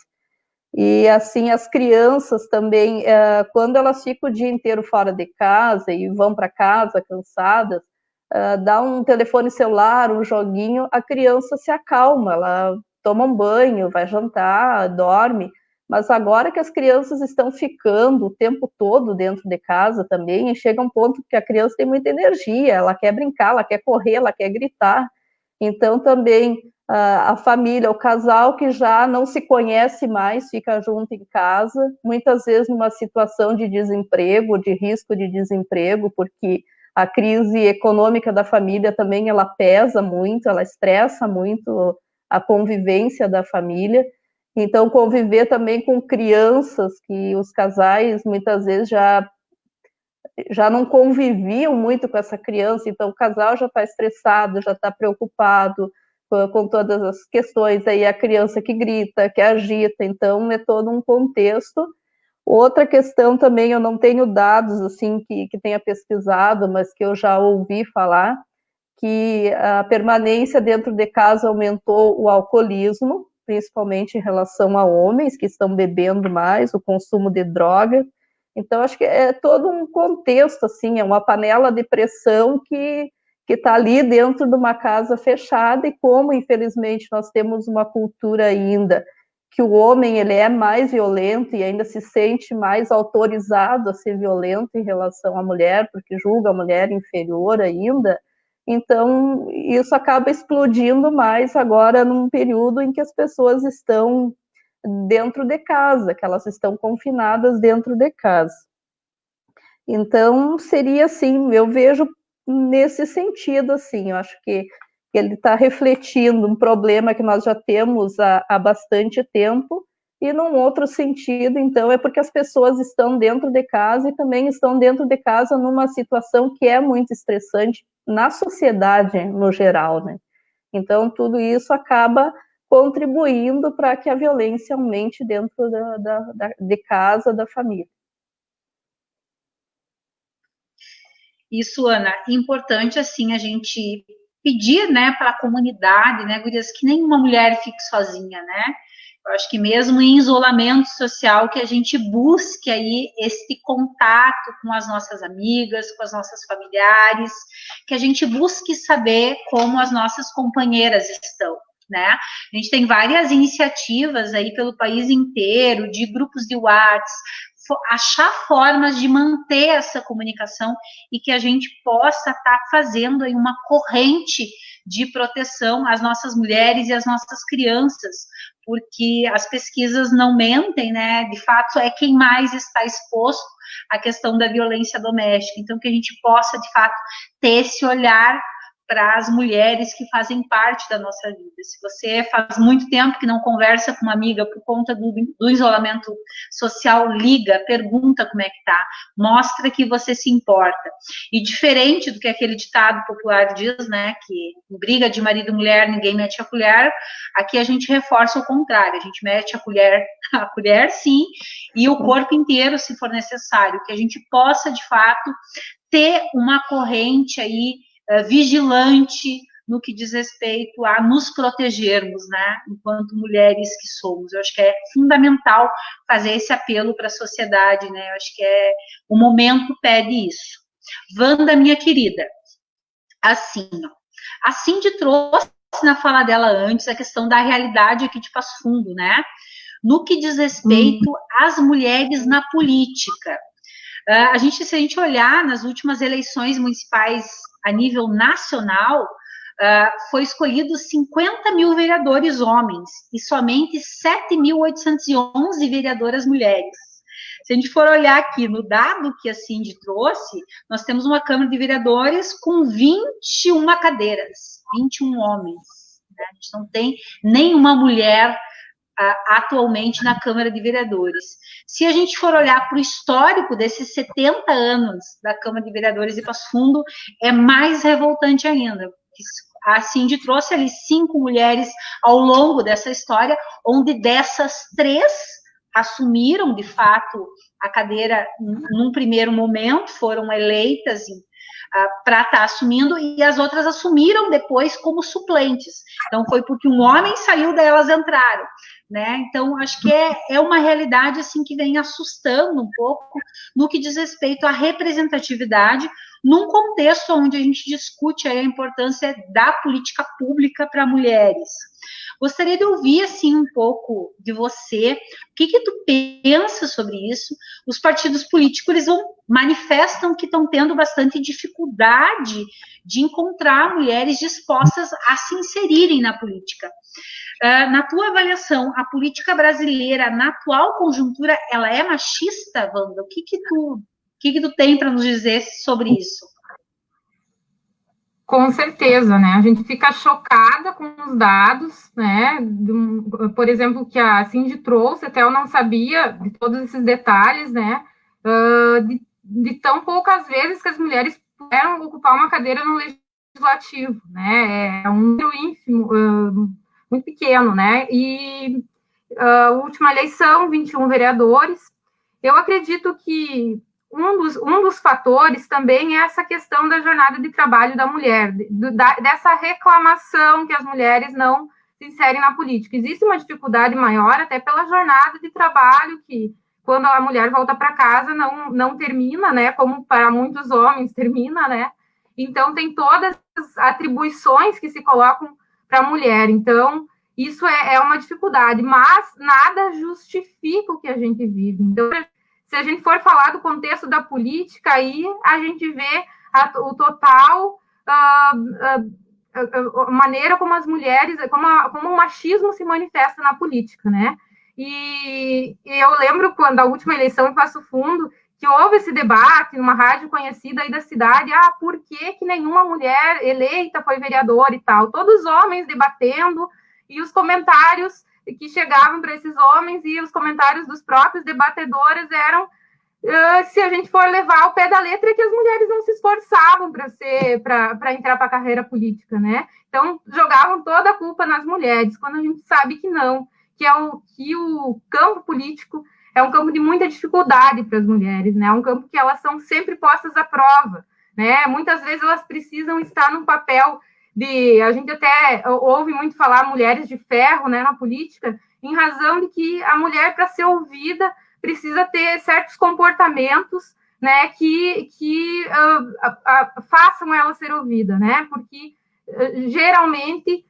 E, assim, as crianças também, quando elas ficam o dia inteiro fora de casa e vão para casa cansadas, dá um telefone celular, um joguinho, a criança se acalma, ela toma um banho, vai jantar, dorme. Mas agora que as crianças estão ficando o tempo todo dentro de casa também, e chega um ponto que a criança tem muita energia, ela quer brincar, ela quer correr, ela quer gritar. Então, também, a família, o casal que já não se conhece mais, fica junto em casa, muitas vezes numa situação de desemprego, de risco de desemprego, porque a crise econômica da família também, ela pesa muito, ela estressa muito a convivência da família. Então, conviver também com crianças, que os casais muitas vezes já não conviviam muito com essa criança, então o casal já está estressado, já está preocupado com todas as questões, aí a criança que grita, que agita, então é todo um contexto. Outra questão também, eu não tenho dados assim que tenha pesquisado, mas que eu já ouvi falar, que a permanência dentro de casa aumentou o alcoolismo, principalmente em relação a homens que estão bebendo mais, o consumo de droga. Então, acho que é todo um contexto, assim, é uma panela de pressão que está ali dentro de uma casa fechada, e como, infelizmente, nós temos uma cultura ainda que o homem ele é mais violento e ainda se sente mais autorizado a ser violento em relação à mulher, porque julga a mulher inferior ainda. Então, isso acaba explodindo mais agora num período em que as pessoas estão dentro de casa, que elas estão confinadas dentro de casa. Então, seria assim, eu vejo nesse sentido, assim, eu acho que ele está refletindo um problema que nós já temos há bastante tempo, e num outro sentido, então, é porque as pessoas estão dentro de casa e também estão dentro de casa numa situação que é muito estressante na sociedade no geral, né? Então, tudo isso acaba contribuindo para que a violência aumente dentro de casa, da família. Isso, Ana, importante, assim, a gente pedir, né, para a comunidade, né, gurias, que nenhuma mulher fique sozinha, né? Eu acho que mesmo em isolamento social, que a gente busque aí esse contato com as nossas amigas, com as nossas familiares, que a gente busque saber como as nossas companheiras estão, né? A gente tem várias iniciativas aí pelo país inteiro, de grupos de WhatsApp, achar formas de manter essa comunicação e que a gente possa estar fazendo aí uma corrente de proteção às nossas mulheres e às nossas crianças, porque as pesquisas não mentem, né? De fato, é quem mais está exposto à questão da violência doméstica. Então, que a gente possa, de fato, ter esse olhar para as mulheres que fazem parte da nossa vida. Se você faz muito tempo que não conversa com uma amiga por conta do isolamento social, liga, pergunta como é que tá, mostra que você se importa. E diferente do que aquele ditado popular diz, né, que briga de marido e mulher, ninguém mete a colher, aqui a gente reforça o contrário, a gente mete a colher sim, e o corpo inteiro, se for necessário, que a gente possa, de fato, ter uma corrente aí vigilante no que diz respeito a nos protegermos, né, enquanto mulheres que somos. Eu acho que é fundamental fazer esse apelo para a sociedade, né, eu acho que o momento pede isso. Wanda, minha querida, assim, a Cindy trouxe na fala dela antes a questão da realidade aqui de Passo Fundo, né, no que diz respeito às mulheres na política. Se a gente olhar nas últimas eleições municipais a nível nacional, foi escolhido 50 mil vereadores homens e somente 7.811 vereadoras mulheres. Se a gente for olhar aqui no dado que a Cindy trouxe, nós temos uma Câmara de Vereadores com 21 cadeiras, 21 homens. Né? A gente não tem nenhuma mulher atualmente na Câmara de Vereadores. Se a gente for olhar para o histórico desses 70 anos da Câmara de Vereadores de Passo Fundo, é mais revoltante ainda. A Cindy trouxe ali 5 mulheres ao longo dessa história, onde dessas 3 assumiram, de fato, a cadeira num primeiro momento, foram eleitas para estar assumindo, e as outras assumiram depois como suplentes. Então, foi porque um homem saiu, daí elas entraram, né? Então, acho que é uma realidade, assim, que vem assustando um pouco no que diz respeito à representatividade, num contexto onde a gente discute aí a importância da política pública para mulheres. Gostaria de ouvir, assim, um pouco de você, o que tu pensa sobre isso? Os partidos políticos, eles manifestam que estão tendo bastante dificuldade de encontrar mulheres dispostas a se inserirem na política. Na tua avaliação, a política brasileira, na atual conjuntura, ela é machista, Wanda? O que tu tem para nos dizer sobre isso? Com certeza, né? A gente fica chocada com os dados, né? Por exemplo, que a Cindy trouxe, até eu não sabia de todos esses detalhes, né? De tão poucas vezes que as mulheres puderam ocupar uma cadeira no legislativo, né? É um número ínfimo, muito pequeno, né? E a última eleição, 21 vereadores. Eu acredito que um dos fatores também é essa questão da jornada de trabalho da mulher, dessa reclamação que as mulheres não se inserem na política. Existe uma dificuldade maior até pela jornada de trabalho, que quando a mulher volta para casa não termina, né, como para muitos homens termina, né? Então, tem todas as atribuições que se colocam para a mulher. Então, isso é uma dificuldade, mas nada justifica o que a gente vive. Então, se a gente for falar do contexto da política, aí a gente vê o total maneira como as mulheres, como o machismo se manifesta na política, né? E eu lembro quando a última eleição em Passo Fundo, que houve esse debate numa rádio conhecida aí da cidade, por que nenhuma mulher eleita foi vereadora e tal? Todos homens debatendo, e os comentários que chegavam para esses homens e os comentários dos próprios debatedores eram, se a gente for levar ao pé da letra, que as mulheres não se esforçavam para entrar para a carreira política, né? Então, jogavam toda a culpa nas mulheres, quando a gente sabe que não, que o campo político é um campo de muita dificuldade para as mulheres, né? É um campo que elas são sempre postas à prova, né? Muitas vezes elas precisam estar num papel a gente até ouve muito falar mulheres de ferro, né, na política, em razão de que a mulher, para ser ouvida, precisa ter certos comportamentos, né, que façam ela ser ouvida, né, porque geralmente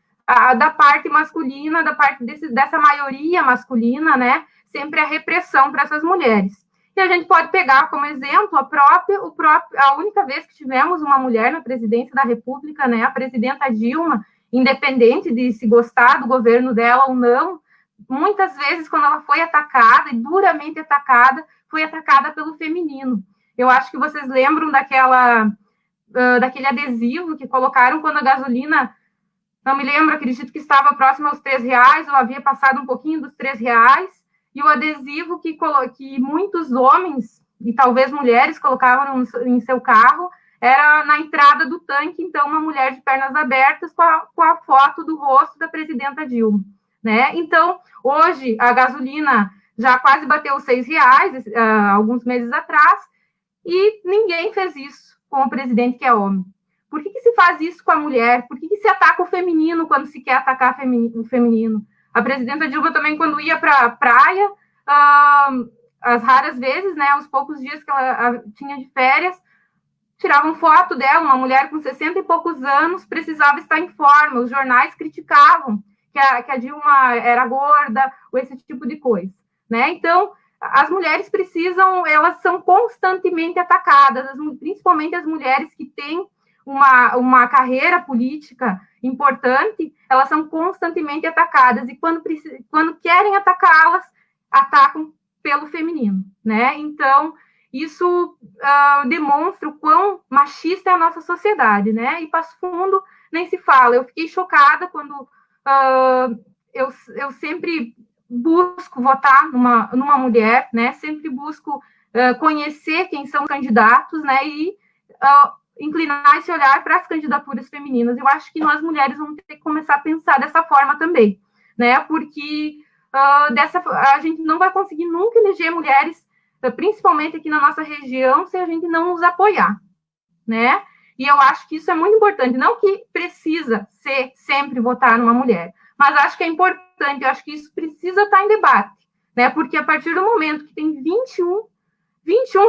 da parte masculina, da parte dessa maioria masculina, né, sempre a repressão para essas mulheres. E a gente pode pegar como exemplo a única vez que tivemos uma mulher na presidência da República, né, a presidenta Dilma, independente de se gostar do governo dela ou não, muitas vezes, quando ela foi atacada, e duramente atacada, foi atacada pelo feminino. Eu acho que vocês lembram daquele adesivo que colocaram quando a gasolina, não me lembro, acredito que estava próximo aos R$3, ou havia passado um pouquinho dos R$3, e o adesivo que muitos homens, e talvez mulheres, colocavam em seu carro, era na entrada do tanque, então, uma mulher de pernas abertas com a foto do rosto da presidenta Dilma, né? Então, hoje, a gasolina já quase bateu os R$6, alguns meses atrás, e ninguém fez isso com o presidente que é homem. Por que se faz isso com a mulher? Por que se ataca o feminino quando se quer atacar o feminino? A presidenta Dilma também, quando ia para a praia, as raras vezes, né, os poucos dias que ela tinha de férias, tiravam foto dela, uma mulher com 60 e poucos anos, precisava estar em forma. Os jornais criticavam que a Dilma era gorda, ou esse tipo de coisa, né? Então, as mulheres elas são constantemente atacadas, principalmente as mulheres que têm uma carreira política importante, elas são constantemente atacadas, e quando querem atacá-las, atacam pelo feminino, né? Então, isso demonstra o quão machista é a nossa sociedade, né? E Passo Fundo nem se fala. Eu fiquei chocada quando eu sempre busco votar numa mulher, né? Sempre busco conhecer quem são os candidatos, né? E inclinar esse olhar para as candidaturas femininas. Eu acho que nós mulheres vamos ter que começar a pensar dessa forma também, né? Porque a gente não vai conseguir nunca eleger mulheres, principalmente aqui na nossa região, se a gente não nos apoiar, né? E eu acho que isso é muito importante. Não que precisa ser sempre votar numa mulher, mas acho que é importante, eu acho que isso precisa estar em debate, né? Porque a partir do momento que tem 21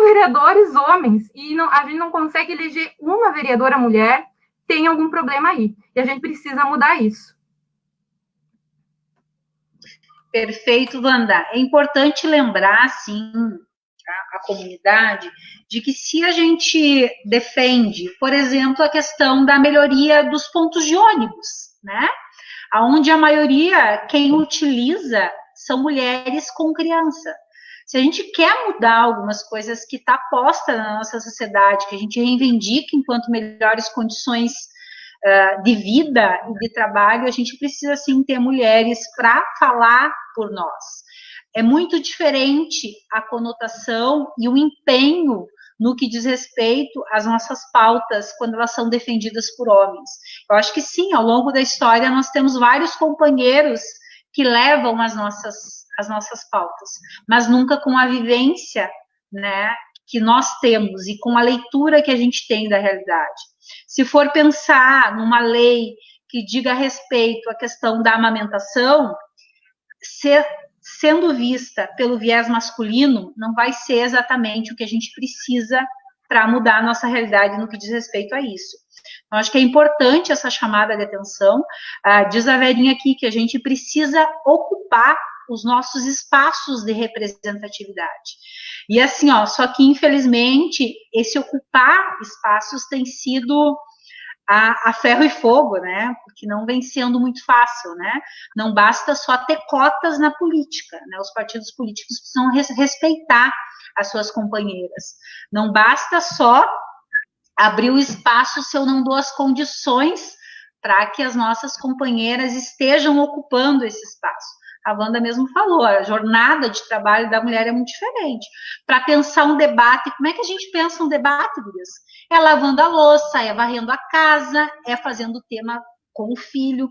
vereadores homens e a gente não consegue eleger uma vereadora mulher, tem algum problema aí. E a gente precisa mudar isso. Perfeito, Wanda. É importante lembrar, sim, a comunidade, de que se a gente defende, por exemplo, a questão da melhoria dos pontos de ônibus, né? Onde a maioria, quem utiliza, são mulheres com criança. Se a gente quer mudar algumas coisas que está posta na nossa sociedade, que a gente reivindica enquanto melhores condições de vida e de trabalho, a gente precisa, sim, ter mulheres para falar por nós. É muito diferente a conotação e o empenho no que diz respeito às nossas pautas quando elas são defendidas por homens. Eu acho que sim, ao longo da história nós temos vários companheiros que levam as nossas pautas, mas nunca com a vivência, né, que nós temos e com a leitura que a gente tem da realidade. Se for pensar numa lei que diga respeito à questão da amamentação, sendo vista pelo viés masculino, não vai ser exatamente o que a gente precisa para mudar a nossa realidade no que diz respeito a isso. Então, acho que é importante essa chamada de atenção. Diz a Verinha aqui que a gente precisa ocupar os nossos espaços de representatividade. E assim, só que infelizmente esse ocupar espaços tem sido a ferro e fogo, né? Porque não vem sendo muito fácil, né? Não basta só ter cotas na política, né? Os partidos políticos precisam respeitar as suas companheiras. Não basta só abrir o espaço se eu não dou as condições para que as nossas companheiras estejam ocupando esse espaço. A Wanda mesmo falou, a jornada de trabalho da mulher é muito diferente. Para pensar um debate, como é que a gente pensa um debate, Gurias? É lavando a louça, é varrendo a casa, é fazendo tema com o filho.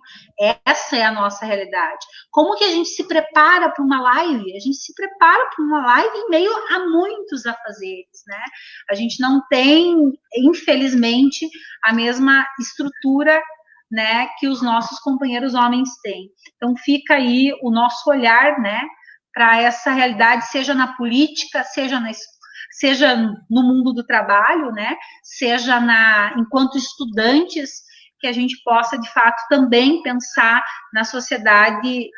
Essa é a nossa realidade. Como que a gente se prepara para uma live? A gente se prepara para uma live em meio a muitos afazeres, né? A gente não tem, infelizmente, a mesma estrutura, né, que os nossos companheiros homens têm. Então fica aí o nosso olhar, né, para essa realidade, seja na política, seja no mundo do trabalho, né, seja enquanto estudantes, que a gente possa, de fato, também pensar na sociedade,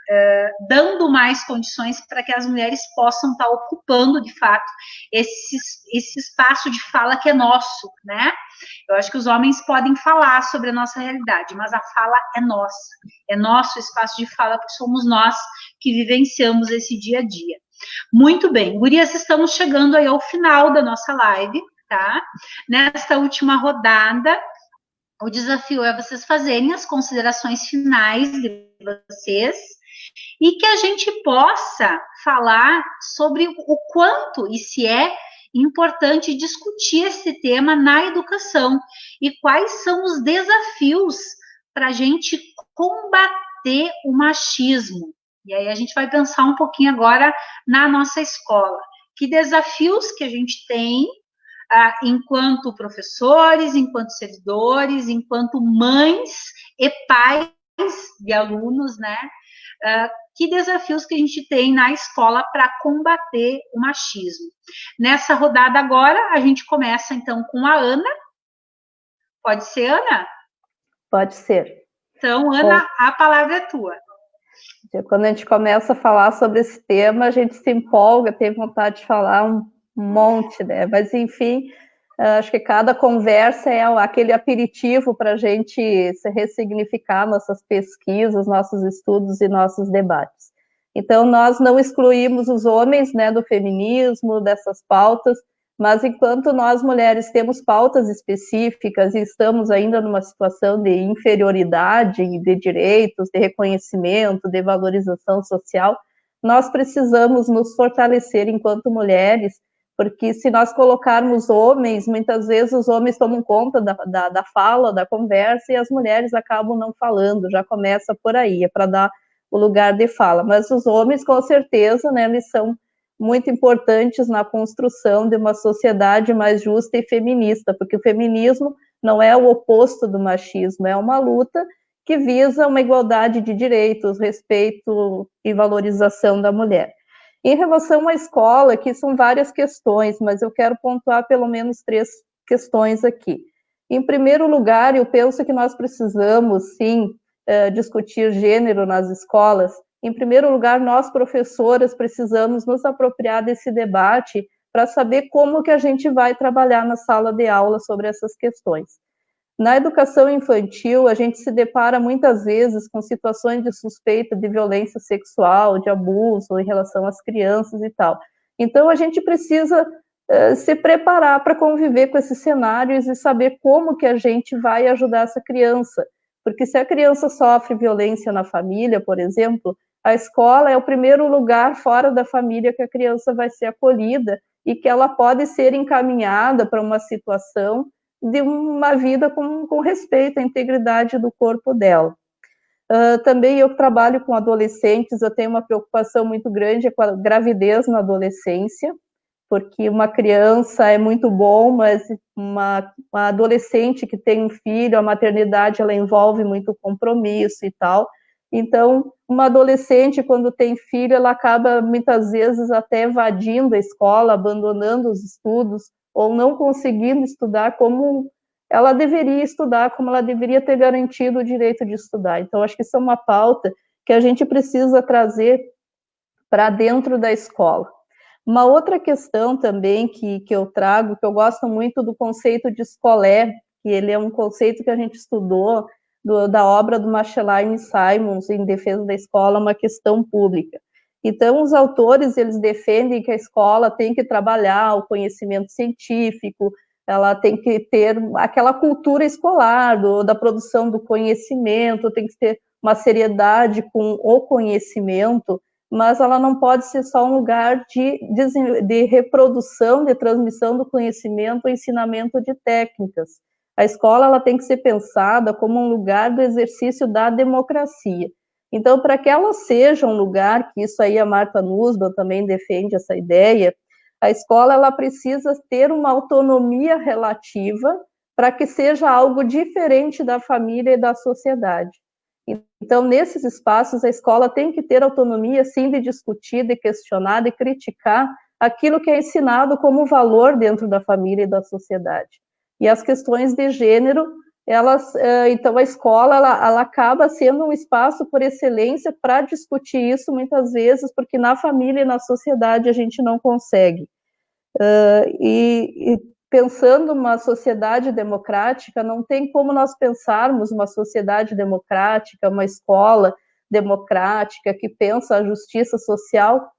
dando mais condições para que as mulheres possam estar ocupando, de fato, esse espaço de fala que é nosso, né? Eu acho que os homens podem falar sobre a nossa realidade, mas a fala é nossa, é nosso espaço de fala, porque somos nós que vivenciamos esse dia a dia. Muito bem, gurias, estamos chegando aí ao final da nossa live, tá? Nesta última rodada, o desafio é vocês fazerem as considerações finais de vocês e que a gente possa falar sobre o quanto e se é importante discutir esse tema na educação e quais são os desafios para a gente combater o machismo. E aí a gente vai pensar um pouquinho agora na nossa escola. Que desafios que a gente tem enquanto professores, enquanto servidores, enquanto mães e pais de alunos, né? Que desafios que a gente tem na escola para combater o machismo. Nessa rodada agora, a gente começa então com a Ana. Pode ser, Ana? Pode ser. Então, Ana, a palavra é tua. Quando a gente começa a falar sobre esse tema, a gente se empolga, tem vontade de falar um monte, né? Mas, enfim, acho que cada conversa é aquele aperitivo para a gente se ressignificar nossas pesquisas, nossos estudos e nossos debates. Então, nós não excluímos os homens, né, do feminismo, dessas pautas, mas enquanto nós, mulheres, temos pautas específicas e estamos ainda numa situação de inferioridade, de direitos, de reconhecimento, de valorização social, nós precisamos nos fortalecer enquanto mulheres, porque se nós colocarmos homens, muitas vezes os homens tomam conta da fala, da conversa, e as mulheres acabam não falando, já começa por aí, é para dar o lugar de fala. Mas os homens, com certeza, né, eles são muito importantes na construção de uma sociedade mais justa e feminista, porque o feminismo não é o oposto do machismo, é uma luta que visa uma igualdade de direitos, respeito e valorização da mulher. Em relação à escola, aqui são várias questões, mas eu quero pontuar pelo menos 3 questões aqui. Em primeiro lugar, eu penso que nós precisamos, sim, discutir gênero nas escolas. Em primeiro lugar, nós, professoras, precisamos nos apropriar desse debate para saber como que a gente vai trabalhar na sala de aula sobre essas questões. Na educação infantil, a gente se depara muitas vezes com situações de suspeita de violência sexual, de abuso em relação às crianças e tal. Então, a gente precisa se preparar para conviver com esses cenários e saber como que a gente vai ajudar essa criança. Porque se a criança sofre violência na família, por exemplo, a escola é o primeiro lugar fora da família que a criança vai ser acolhida e que ela pode ser encaminhada para uma situação de uma vida com respeito à integridade do corpo dela. Também eu trabalho com adolescentes, eu tenho uma preocupação muito grande com a gravidez na adolescência, porque uma criança é muito bom, mas uma adolescente que tem um filho, a maternidade ela envolve muito compromisso e tal. Então, uma adolescente, quando tem filho, ela acaba muitas vezes até evadindo a escola, abandonando os estudos, ou não conseguindo estudar como ela deveria estudar, como ela deveria ter garantido o direito de estudar. Então, acho que isso é uma pauta que a gente precisa trazer para dentro da escola. Uma outra questão também que eu trago, que eu gosto muito do conceito de escolé, que ele é um conceito que a gente estudou da obra do Macheline Simons, em defesa da escola, uma questão pública. Então, os autores, eles defendem que a escola tem que trabalhar o conhecimento científico, ela tem que ter aquela cultura escolar, da produção do conhecimento, tem que ter uma seriedade com o conhecimento, mas ela não pode ser só um lugar de reprodução, de transmissão do conhecimento, ou ensinamento de técnicas. A escola ela tem que ser pensada como um lugar do exercício da democracia. Então, para que ela seja um lugar, que isso aí a Marta Nussbaum também defende essa ideia, a escola ela precisa ter uma autonomia relativa para que seja algo diferente da família e da sociedade. Então, nesses espaços, a escola tem que ter autonomia, sim, de discutir, de questionar, de criticar aquilo que é ensinado como valor dentro da família e da sociedade. E as questões de gênero, então a escola ela acaba sendo um espaço por excelência para discutir isso muitas vezes, porque na família e na sociedade a gente não consegue. E pensando uma sociedade democrática, não tem como nós pensarmos uma sociedade democrática, uma escola democrática que pensa a justiça social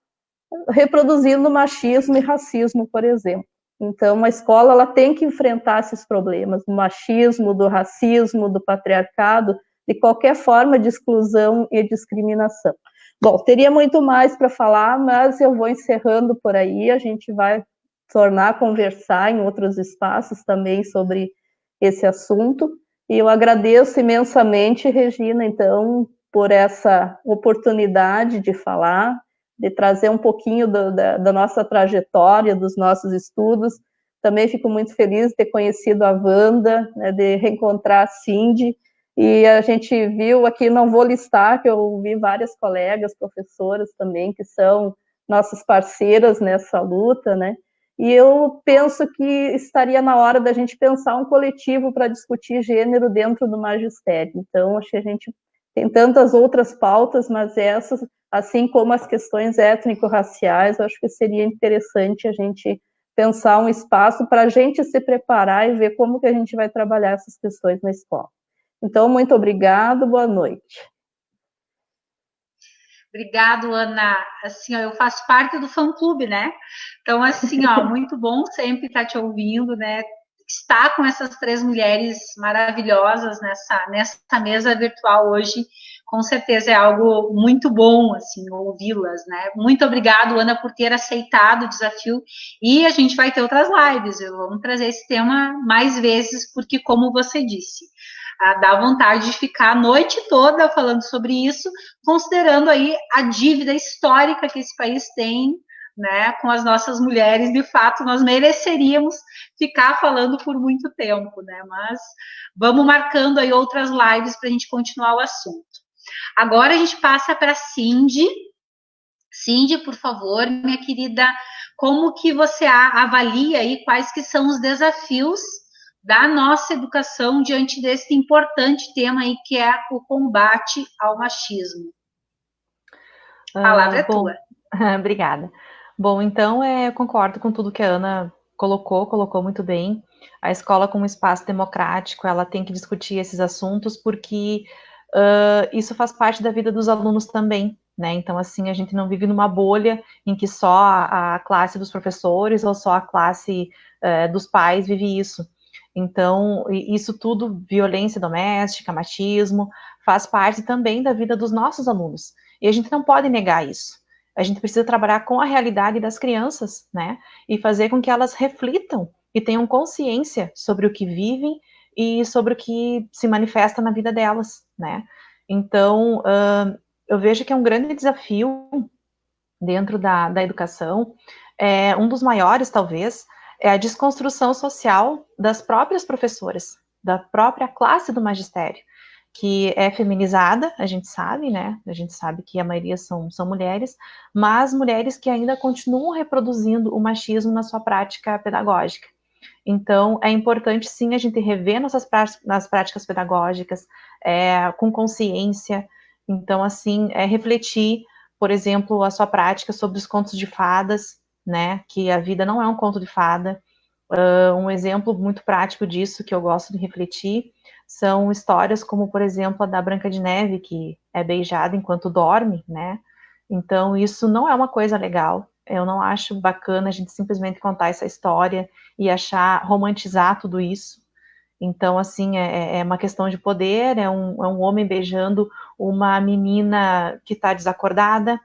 reproduzindo machismo e racismo, por exemplo. Então, a escola ela tem que enfrentar esses problemas do machismo, do racismo, do patriarcado, de qualquer forma de exclusão e discriminação. Bom, teria muito mais para falar, mas eu vou encerrando por aí, a gente vai tornar a conversar em outros espaços também sobre esse assunto, e eu agradeço imensamente, Regina, então, por essa oportunidade de falar, de trazer um pouquinho da nossa trajetória, dos nossos estudos. Também fico muito feliz de ter conhecido a Wanda, né, de reencontrar a Cindy, e a gente viu aqui, não vou listar, que eu vi várias colegas, professoras também, que são nossas parceiras nessa luta, né, e eu penso que estaria na hora da gente pensar um coletivo para discutir gênero dentro do magistério. Então, acho que a gente tem tantas outras pautas, mas essas, assim como as questões étnico-raciais, acho que seria interessante a gente pensar um espaço para a gente se preparar e ver como que a gente vai trabalhar essas questões na escola. Então, muito obrigado, boa noite. Obrigado, Ana. Assim, ó, eu faço parte do fã-clube, né? Então, assim, ó, muito bom sempre estar te ouvindo, né? Estar com essas 3 mulheres maravilhosas nessa mesa virtual hoje com certeza é algo muito bom, assim, ouvi-las, né? Muito obrigado, Ana, por ter aceitado o desafio, e a gente vai ter outras lives, vamos trazer esse tema mais vezes, porque, como você disse, dá vontade de ficar a noite toda falando sobre isso, considerando aí a dívida histórica que esse país tem, né, com as nossas mulheres. De fato, nós mereceríamos ficar falando por muito tempo, né? Mas vamos marcando aí outras lives para a gente continuar o assunto. Agora a gente passa para a Cindy. Cindy, por favor, minha querida, como que você avalia aí quais que são os desafios da nossa educação diante desse importante tema aí que é o combate ao machismo? A palavra é tua. Obrigada. Bom, então eu concordo com tudo que a Ana colocou muito bem. A escola, como espaço democrático, ela tem que discutir esses assuntos porque isso faz parte da vida dos alunos também, né? Então, assim, a gente não vive numa bolha em que só a classe dos professores ou só a classe dos pais vive isso. Então, isso tudo, violência doméstica, machismo, faz parte também da vida dos nossos alunos. E a gente não pode negar isso. A gente precisa trabalhar com a realidade das crianças, né? E fazer com que elas reflitam e tenham consciência sobre o que vivem e sobre o que se manifesta na vida delas, né? Então, eu vejo que é um grande desafio dentro da educação, um dos maiores, talvez, é a desconstrução social das próprias professoras, da própria classe do magistério, que é feminizada, a gente sabe, né? A gente sabe que a maioria são mulheres, mas mulheres que ainda continuam reproduzindo o machismo na sua prática pedagógica. Então, é importante, sim, a gente rever nas práticas pedagógicas, com consciência. Então, assim, refletir, por exemplo, a sua prática sobre os contos de fadas, né? Que a vida não é um conto de fada. Um exemplo muito prático disso, que eu gosto de refletir, são histórias como, por exemplo, a da Branca de Neve, que é beijada enquanto dorme, né? Então, isso não é uma coisa legal. Eu não acho bacana a gente simplesmente contar essa história e romantizar tudo isso. Então, assim, é uma questão de poder, é um homem beijando uma menina que está desacordada,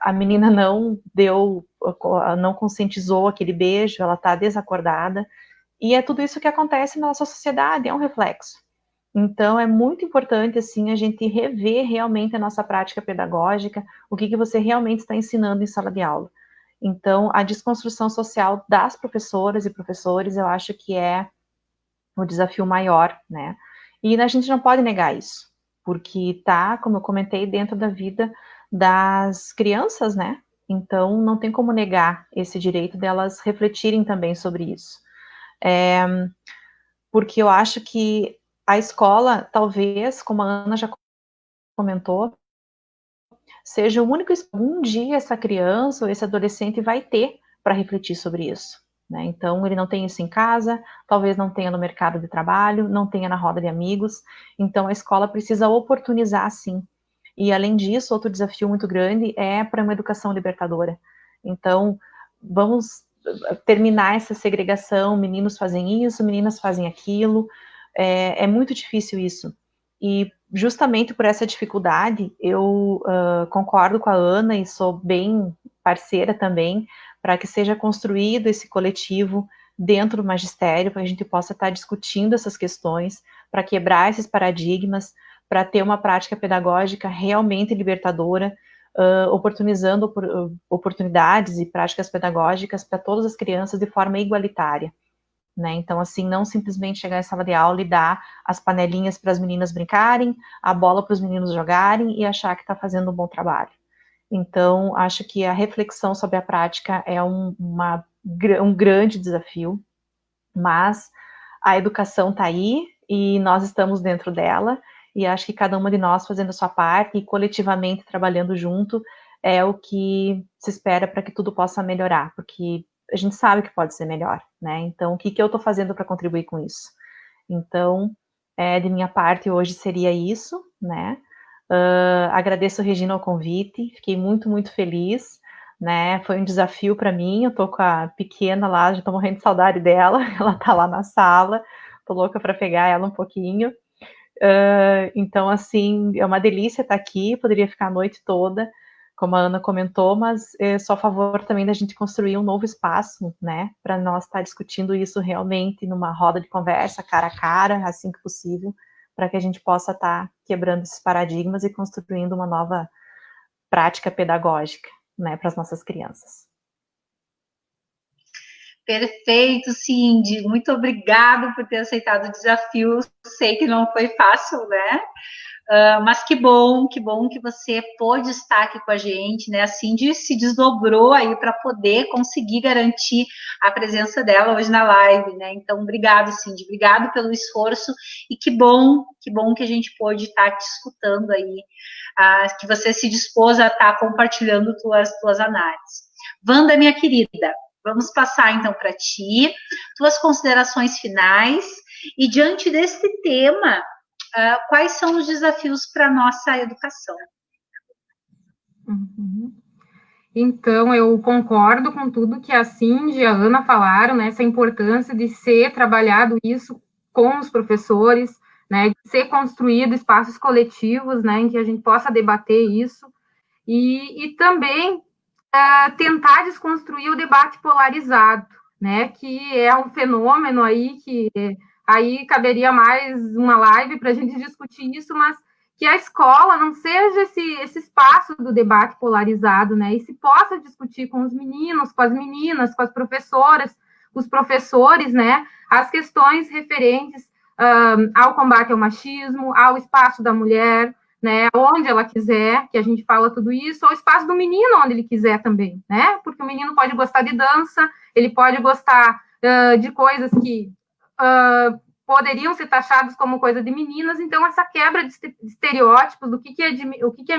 a menina não conscientizou aquele beijo, ela está desacordada, e é tudo isso que acontece na nossa sociedade, é um reflexo. Então, é muito importante, assim, a gente rever realmente a nossa prática pedagógica, o que você realmente está ensinando em sala de aula. Então, a desconstrução social das professoras e professores, eu acho que é o desafio maior, né? E a gente não pode negar isso, porque tá, como eu comentei, dentro da vida das crianças, né? Então, não tem como negar esse direito delas refletirem também sobre isso. Porque eu acho que a escola, talvez, como a Ana já comentou, seja o único um dia essa criança ou esse adolescente vai ter para refletir sobre isso, né? Então, ele não tem isso em casa, talvez não tenha no mercado de trabalho, não tenha na roda de amigos, então a escola precisa oportunizar, sim. E, além disso, outro desafio muito grande é para uma educação libertadora. Então, vamos terminar essa segregação, meninos fazem isso, meninas fazem aquilo, é muito difícil isso. E justamente por essa dificuldade, eu concordo com a Ana e sou bem parceira também para que seja construído esse coletivo dentro do magistério, para que a gente possa estar discutindo essas questões, para quebrar esses paradigmas, para ter uma prática pedagógica realmente libertadora, oportunizando oportunidades e práticas pedagógicas para todas as crianças de forma igualitária. Né? Então, assim, não simplesmente chegar em sala de aula e dar as panelinhas para as meninas brincarem, a bola para os meninos jogarem e achar que está fazendo um bom trabalho. Então, acho que a reflexão sobre a prática é um grande desafio, mas a educação está aí e nós estamos dentro dela, e acho que cada uma de nós fazendo a sua parte e coletivamente trabalhando junto é o que se espera para que tudo possa melhorar, porque a gente sabe que pode ser melhor, né? Então, o que eu estou fazendo para contribuir com isso? Então, de minha parte, hoje seria isso, né? Agradeço, Regina, o convite, fiquei muito, muito feliz, né? Foi um desafio para mim, eu tô com a pequena lá, já tô morrendo de saudade dela, ela tá lá na sala, tô louca para pegar ela um pouquinho, Então, assim, é uma delícia estar aqui, poderia ficar a noite toda, como a Ana comentou, mas só a favor também da gente construir um novo espaço, né, para nós estar discutindo isso realmente numa roda de conversa, cara a cara, assim que possível, para que a gente possa estar quebrando esses paradigmas e construindo uma nova prática pedagógica, né, para as nossas crianças. Perfeito, Cindy. Muito obrigado por ter aceitado o desafio. Sei que não foi fácil, né? Mas que bom que você pôde estar aqui com a gente, né? A Cindy se desdobrou aí para poder conseguir garantir a presença dela hoje na live, né? Então, obrigado, Cindy. Obrigado pelo esforço e que bom que a gente pôde estar te escutando aí, que você se dispôs a estar compartilhando tuas análises. Wanda, minha querida, vamos passar então para ti, tuas considerações finais, e diante desse tema, quais são os desafios para a nossa educação? Então, eu concordo com tudo que a Cindy e a Ana falaram, né, essa importância de ser trabalhado isso com os professores, né, de ser construído espaços coletivos, né, em que a gente possa debater isso, e também tentar desconstruir o debate polarizado, né, que é um fenômeno aí que aí caberia mais uma live para a gente discutir isso, mas que a escola não seja esse espaço do debate polarizado, né, e se possa discutir com os meninos, com as meninas, com as professoras, os professores, né, as questões referentes ao combate ao machismo, ao espaço da mulher, né, onde ela quiser, que a gente fala tudo isso, ou o espaço do menino onde ele quiser também, né, porque o menino pode gostar de dança, ele pode gostar de coisas que poderiam ser taxadas como coisa de meninas, então essa quebra de estereótipos do que é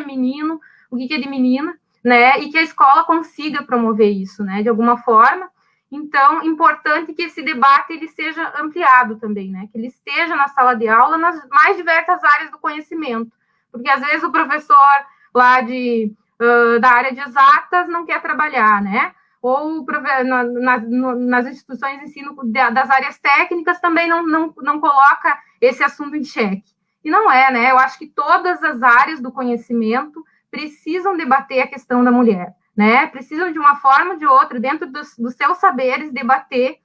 menino, o que é de menina, né, e que a escola consiga promover isso, né, de alguma forma. Então, importante que esse debate ele seja ampliado também, né, que ele esteja na sala de aula nas mais diversas áreas do conhecimento, porque às vezes o professor lá da área de exatas não quer trabalhar, né? Ou nas instituições de ensino das áreas técnicas também não coloca esse assunto em xeque. E não é, né? Eu acho que todas as áreas do conhecimento precisam debater a questão da mulher, né? Precisam, de uma forma ou de outra, dentro dos seus saberes, debater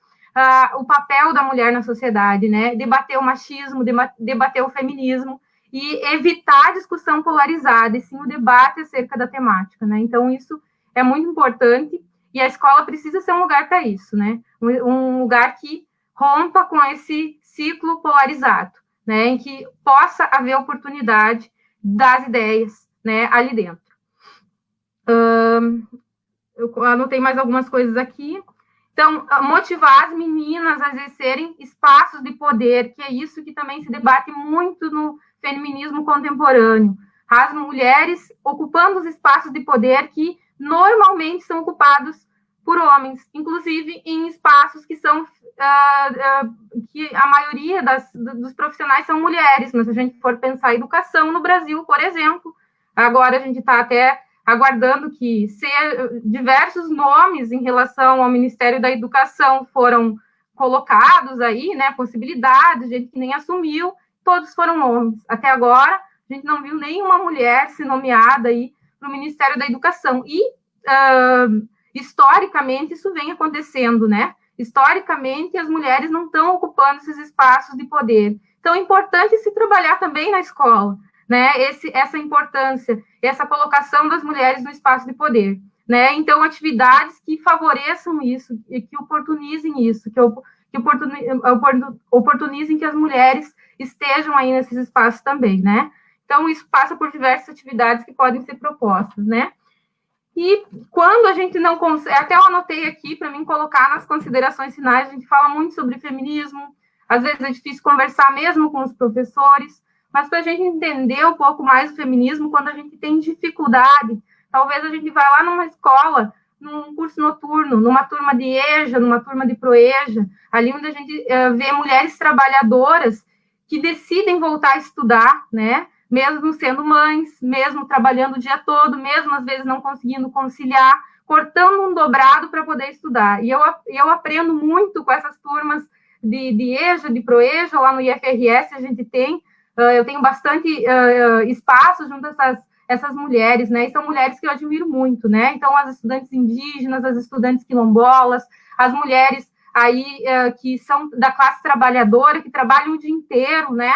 o papel da mulher na sociedade, né? Debater o machismo, debater o feminismo, e evitar a discussão polarizada, e sim o debate acerca da temática, né? Então, isso é muito importante, e a escola precisa ser um lugar para isso, né? Um lugar que rompa com esse ciclo polarizado, né? Em que possa haver oportunidade das ideias, né, ali dentro. Eu anotei mais algumas coisas aqui. Então, motivar as meninas a exercerem espaços de poder, que é isso que também se debate muito no feminismo contemporâneo. As mulheres ocupando os espaços de poder que normalmente são ocupados por homens, inclusive em espaços que são que a maioria dos profissionais são mulheres, mas se a gente for pensar a educação no Brasil, por exemplo, agora a gente está até aguardando que diversos nomes em relação ao Ministério da Educação foram colocados aí, né, possibilidades, gente que nem assumiu, todos foram homens. Até agora, a gente não viu nenhuma mulher se nomeada aí para o Ministério da Educação. E, historicamente, isso vem acontecendo, né? Historicamente, as mulheres não estão ocupando esses espaços de poder. Então, é importante se trabalhar também na escola, né? Essa importância, essa colocação das mulheres no espaço de poder, né? Então, atividades que favoreçam isso, e que oportunizem isso, que oportunizem que as mulheres estejam aí nesses espaços também, né? Então, isso passa por diversas atividades que podem ser propostas, né? E quando a gente não consegue, até eu anotei aqui para mim colocar nas considerações finais, a gente fala muito sobre feminismo, às vezes é difícil conversar mesmo com os professores, mas para a gente entender um pouco mais o feminismo, quando a gente tem dificuldade, talvez a gente vá lá numa escola, num curso noturno, numa turma de EJA, numa turma de ProEJA, ali onde a gente vê mulheres trabalhadoras que decidem voltar a estudar, né? Mesmo sendo mães, mesmo trabalhando o dia todo, mesmo às vezes não conseguindo conciliar, cortando um dobrado para poder estudar. E eu aprendo muito com essas turmas de EJA, de ProEJA, lá no IFRS a gente tem eu tenho bastante espaço junto a essas mulheres, né? E são mulheres que eu admiro muito, né? Então, as estudantes indígenas, as estudantes quilombolas, as mulheres aí que são da classe trabalhadora, que trabalham o dia inteiro, né?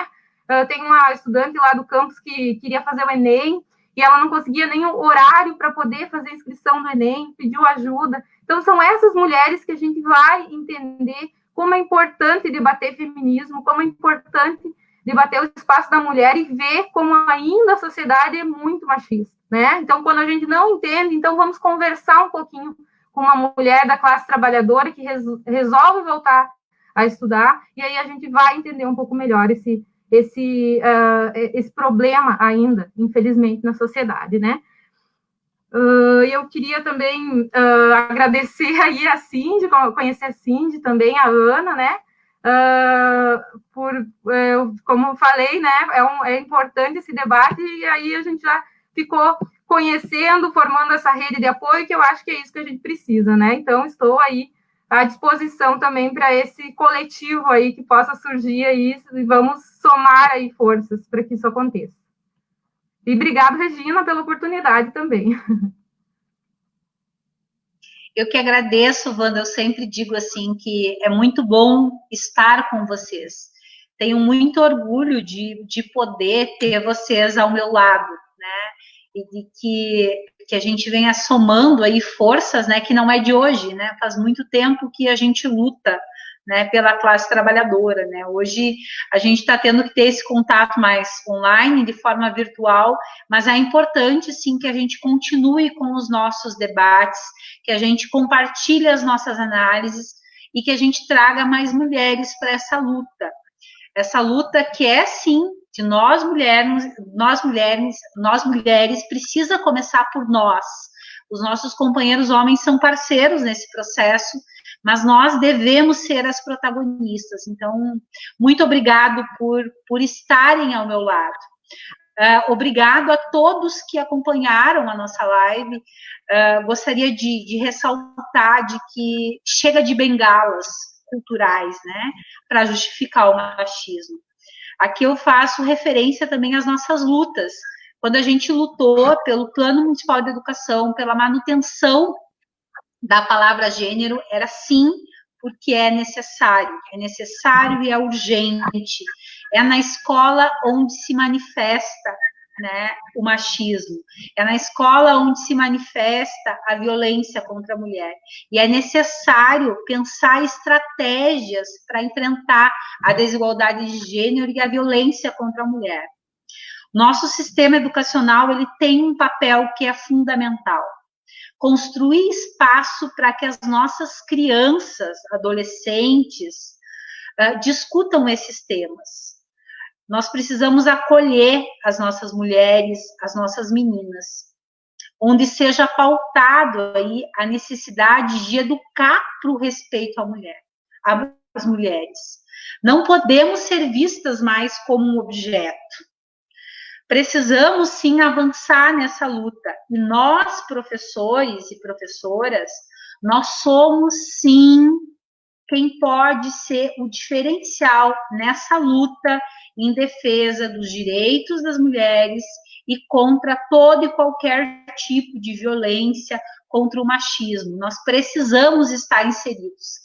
Tem uma estudante lá do campus que queria fazer o Enem, e ela não conseguia nem o horário para poder fazer a inscrição no Enem, pediu ajuda. Então, são essas mulheres que a gente vai entender como é importante debater feminismo, como é importante debater o espaço da mulher e ver como ainda a sociedade é muito machista, né? Então, quando a gente não entende, então vamos conversar um pouquinho com uma mulher da classe trabalhadora que resolve voltar a estudar, e aí a gente vai entender um pouco melhor esse problema ainda, infelizmente, na sociedade, né? Eu queria também agradecer aí a Cindy, conhecer a Cindy também, a Ana, né? Como eu falei, né? É importante esse debate, e aí a gente já ficou conhecendo, formando essa rede de apoio, que eu acho que é isso que a gente precisa, né? Então, estou aí à disposição também para esse coletivo aí que possa surgir aí, e vamos somar aí forças para que isso aconteça. E obrigado, Regina, pela oportunidade também. Eu que agradeço, Wanda, eu sempre digo assim que é muito bom estar com vocês. Tenho muito orgulho de poder ter vocês ao meu lado, né? E de que a gente venha somando aí forças, né? Que não é de hoje, né? Faz muito tempo que a gente luta, né, pela classe trabalhadora, né? Hoje a gente está tendo que ter esse contato mais online, de forma virtual, mas é importante, sim, que a gente continue com os nossos debates, que a gente compartilhe as nossas análises e que a gente traga mais mulheres para essa luta que é, sim, de nós mulheres, precisa começar por nós. Os nossos companheiros homens são parceiros nesse processo, mas nós devemos ser as protagonistas. Então, muito obrigado por estarem ao meu lado. Obrigado a todos que acompanharam a nossa live. Gostaria de ressaltar de que chega de bengalas culturais, né, para justificar o machismo. Aqui eu faço referência também às nossas lutas. Quando a gente lutou pelo Plano Municipal de Educação, pela manutenção da palavra gênero, era sim, porque é necessário e é urgente. É na escola onde se manifesta, né, o machismo. É na escola onde se manifesta a violência contra a mulher. E é necessário pensar estratégias para enfrentar a desigualdade de gênero e a violência contra a mulher. Nosso sistema educacional, ele tem um papel que é fundamental. Construir espaço para que as nossas crianças, adolescentes, discutam esses temas. Nós precisamos acolher as nossas mulheres, as nossas meninas, onde seja pautado aí a necessidade de educar para o respeito à mulher, às mulheres. Não podemos ser vistas mais como um objeto. Precisamos, sim, avançar nessa luta. E nós, professores e professoras, nós somos, sim, quem pode ser o diferencial nessa luta em defesa dos direitos das mulheres e contra todo e qualquer tipo de violência, contra o machismo. Nós precisamos estar inseridos.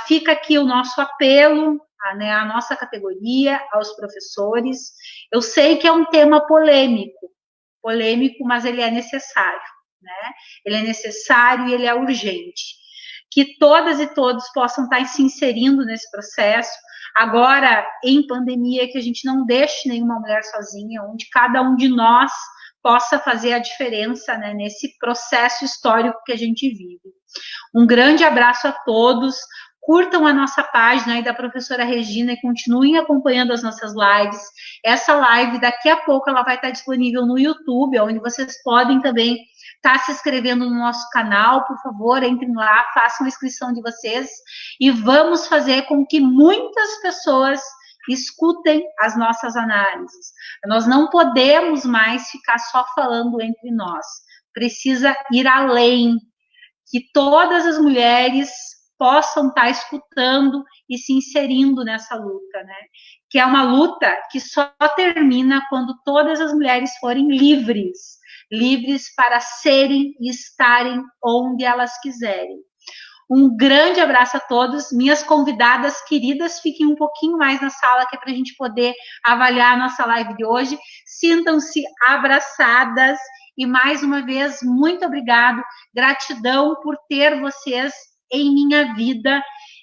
Fica aqui o nosso apelo, né, à nossa categoria, aos professores. Eu sei que é um tema polêmico, mas ele é necessário, né? Ele é necessário e ele é urgente. Que todas e todos possam estar se inserindo nesse processo. Agora, em pandemia, que a gente não deixe nenhuma mulher sozinha, onde cada um de nós possa fazer a diferença, né, nesse processo histórico que a gente vive. Um grande abraço a todos. Curtam a nossa página aí da professora Regina e continuem acompanhando as nossas lives. Essa live, daqui a pouco, ela vai estar disponível no YouTube, onde vocês podem também estar se inscrevendo no nosso canal. Por favor, entrem lá, façam a inscrição de vocês e vamos fazer com que muitas pessoas escutem as nossas análises. Nós não podemos mais ficar só falando entre nós. Precisa ir além, que todas as mulheres possam estar escutando e se inserindo nessa luta, né? Que é uma luta que só termina quando todas as mulheres forem livres para serem e estarem onde elas quiserem. Um grande abraço a todos. Minhas convidadas queridas, fiquem um pouquinho mais na sala, que é para a gente poder avaliar a nossa live de hoje. Sintam-se abraçadas e, mais uma vez, muito obrigado. Gratidão por ter vocês em minha vida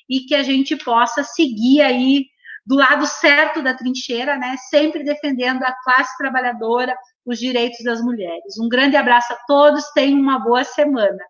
e que a gente possa seguir aí do lado certo da trincheira, né? Sempre defendendo a classe trabalhadora, os direitos das mulheres. Um grande abraço a todos, tenham uma boa semana.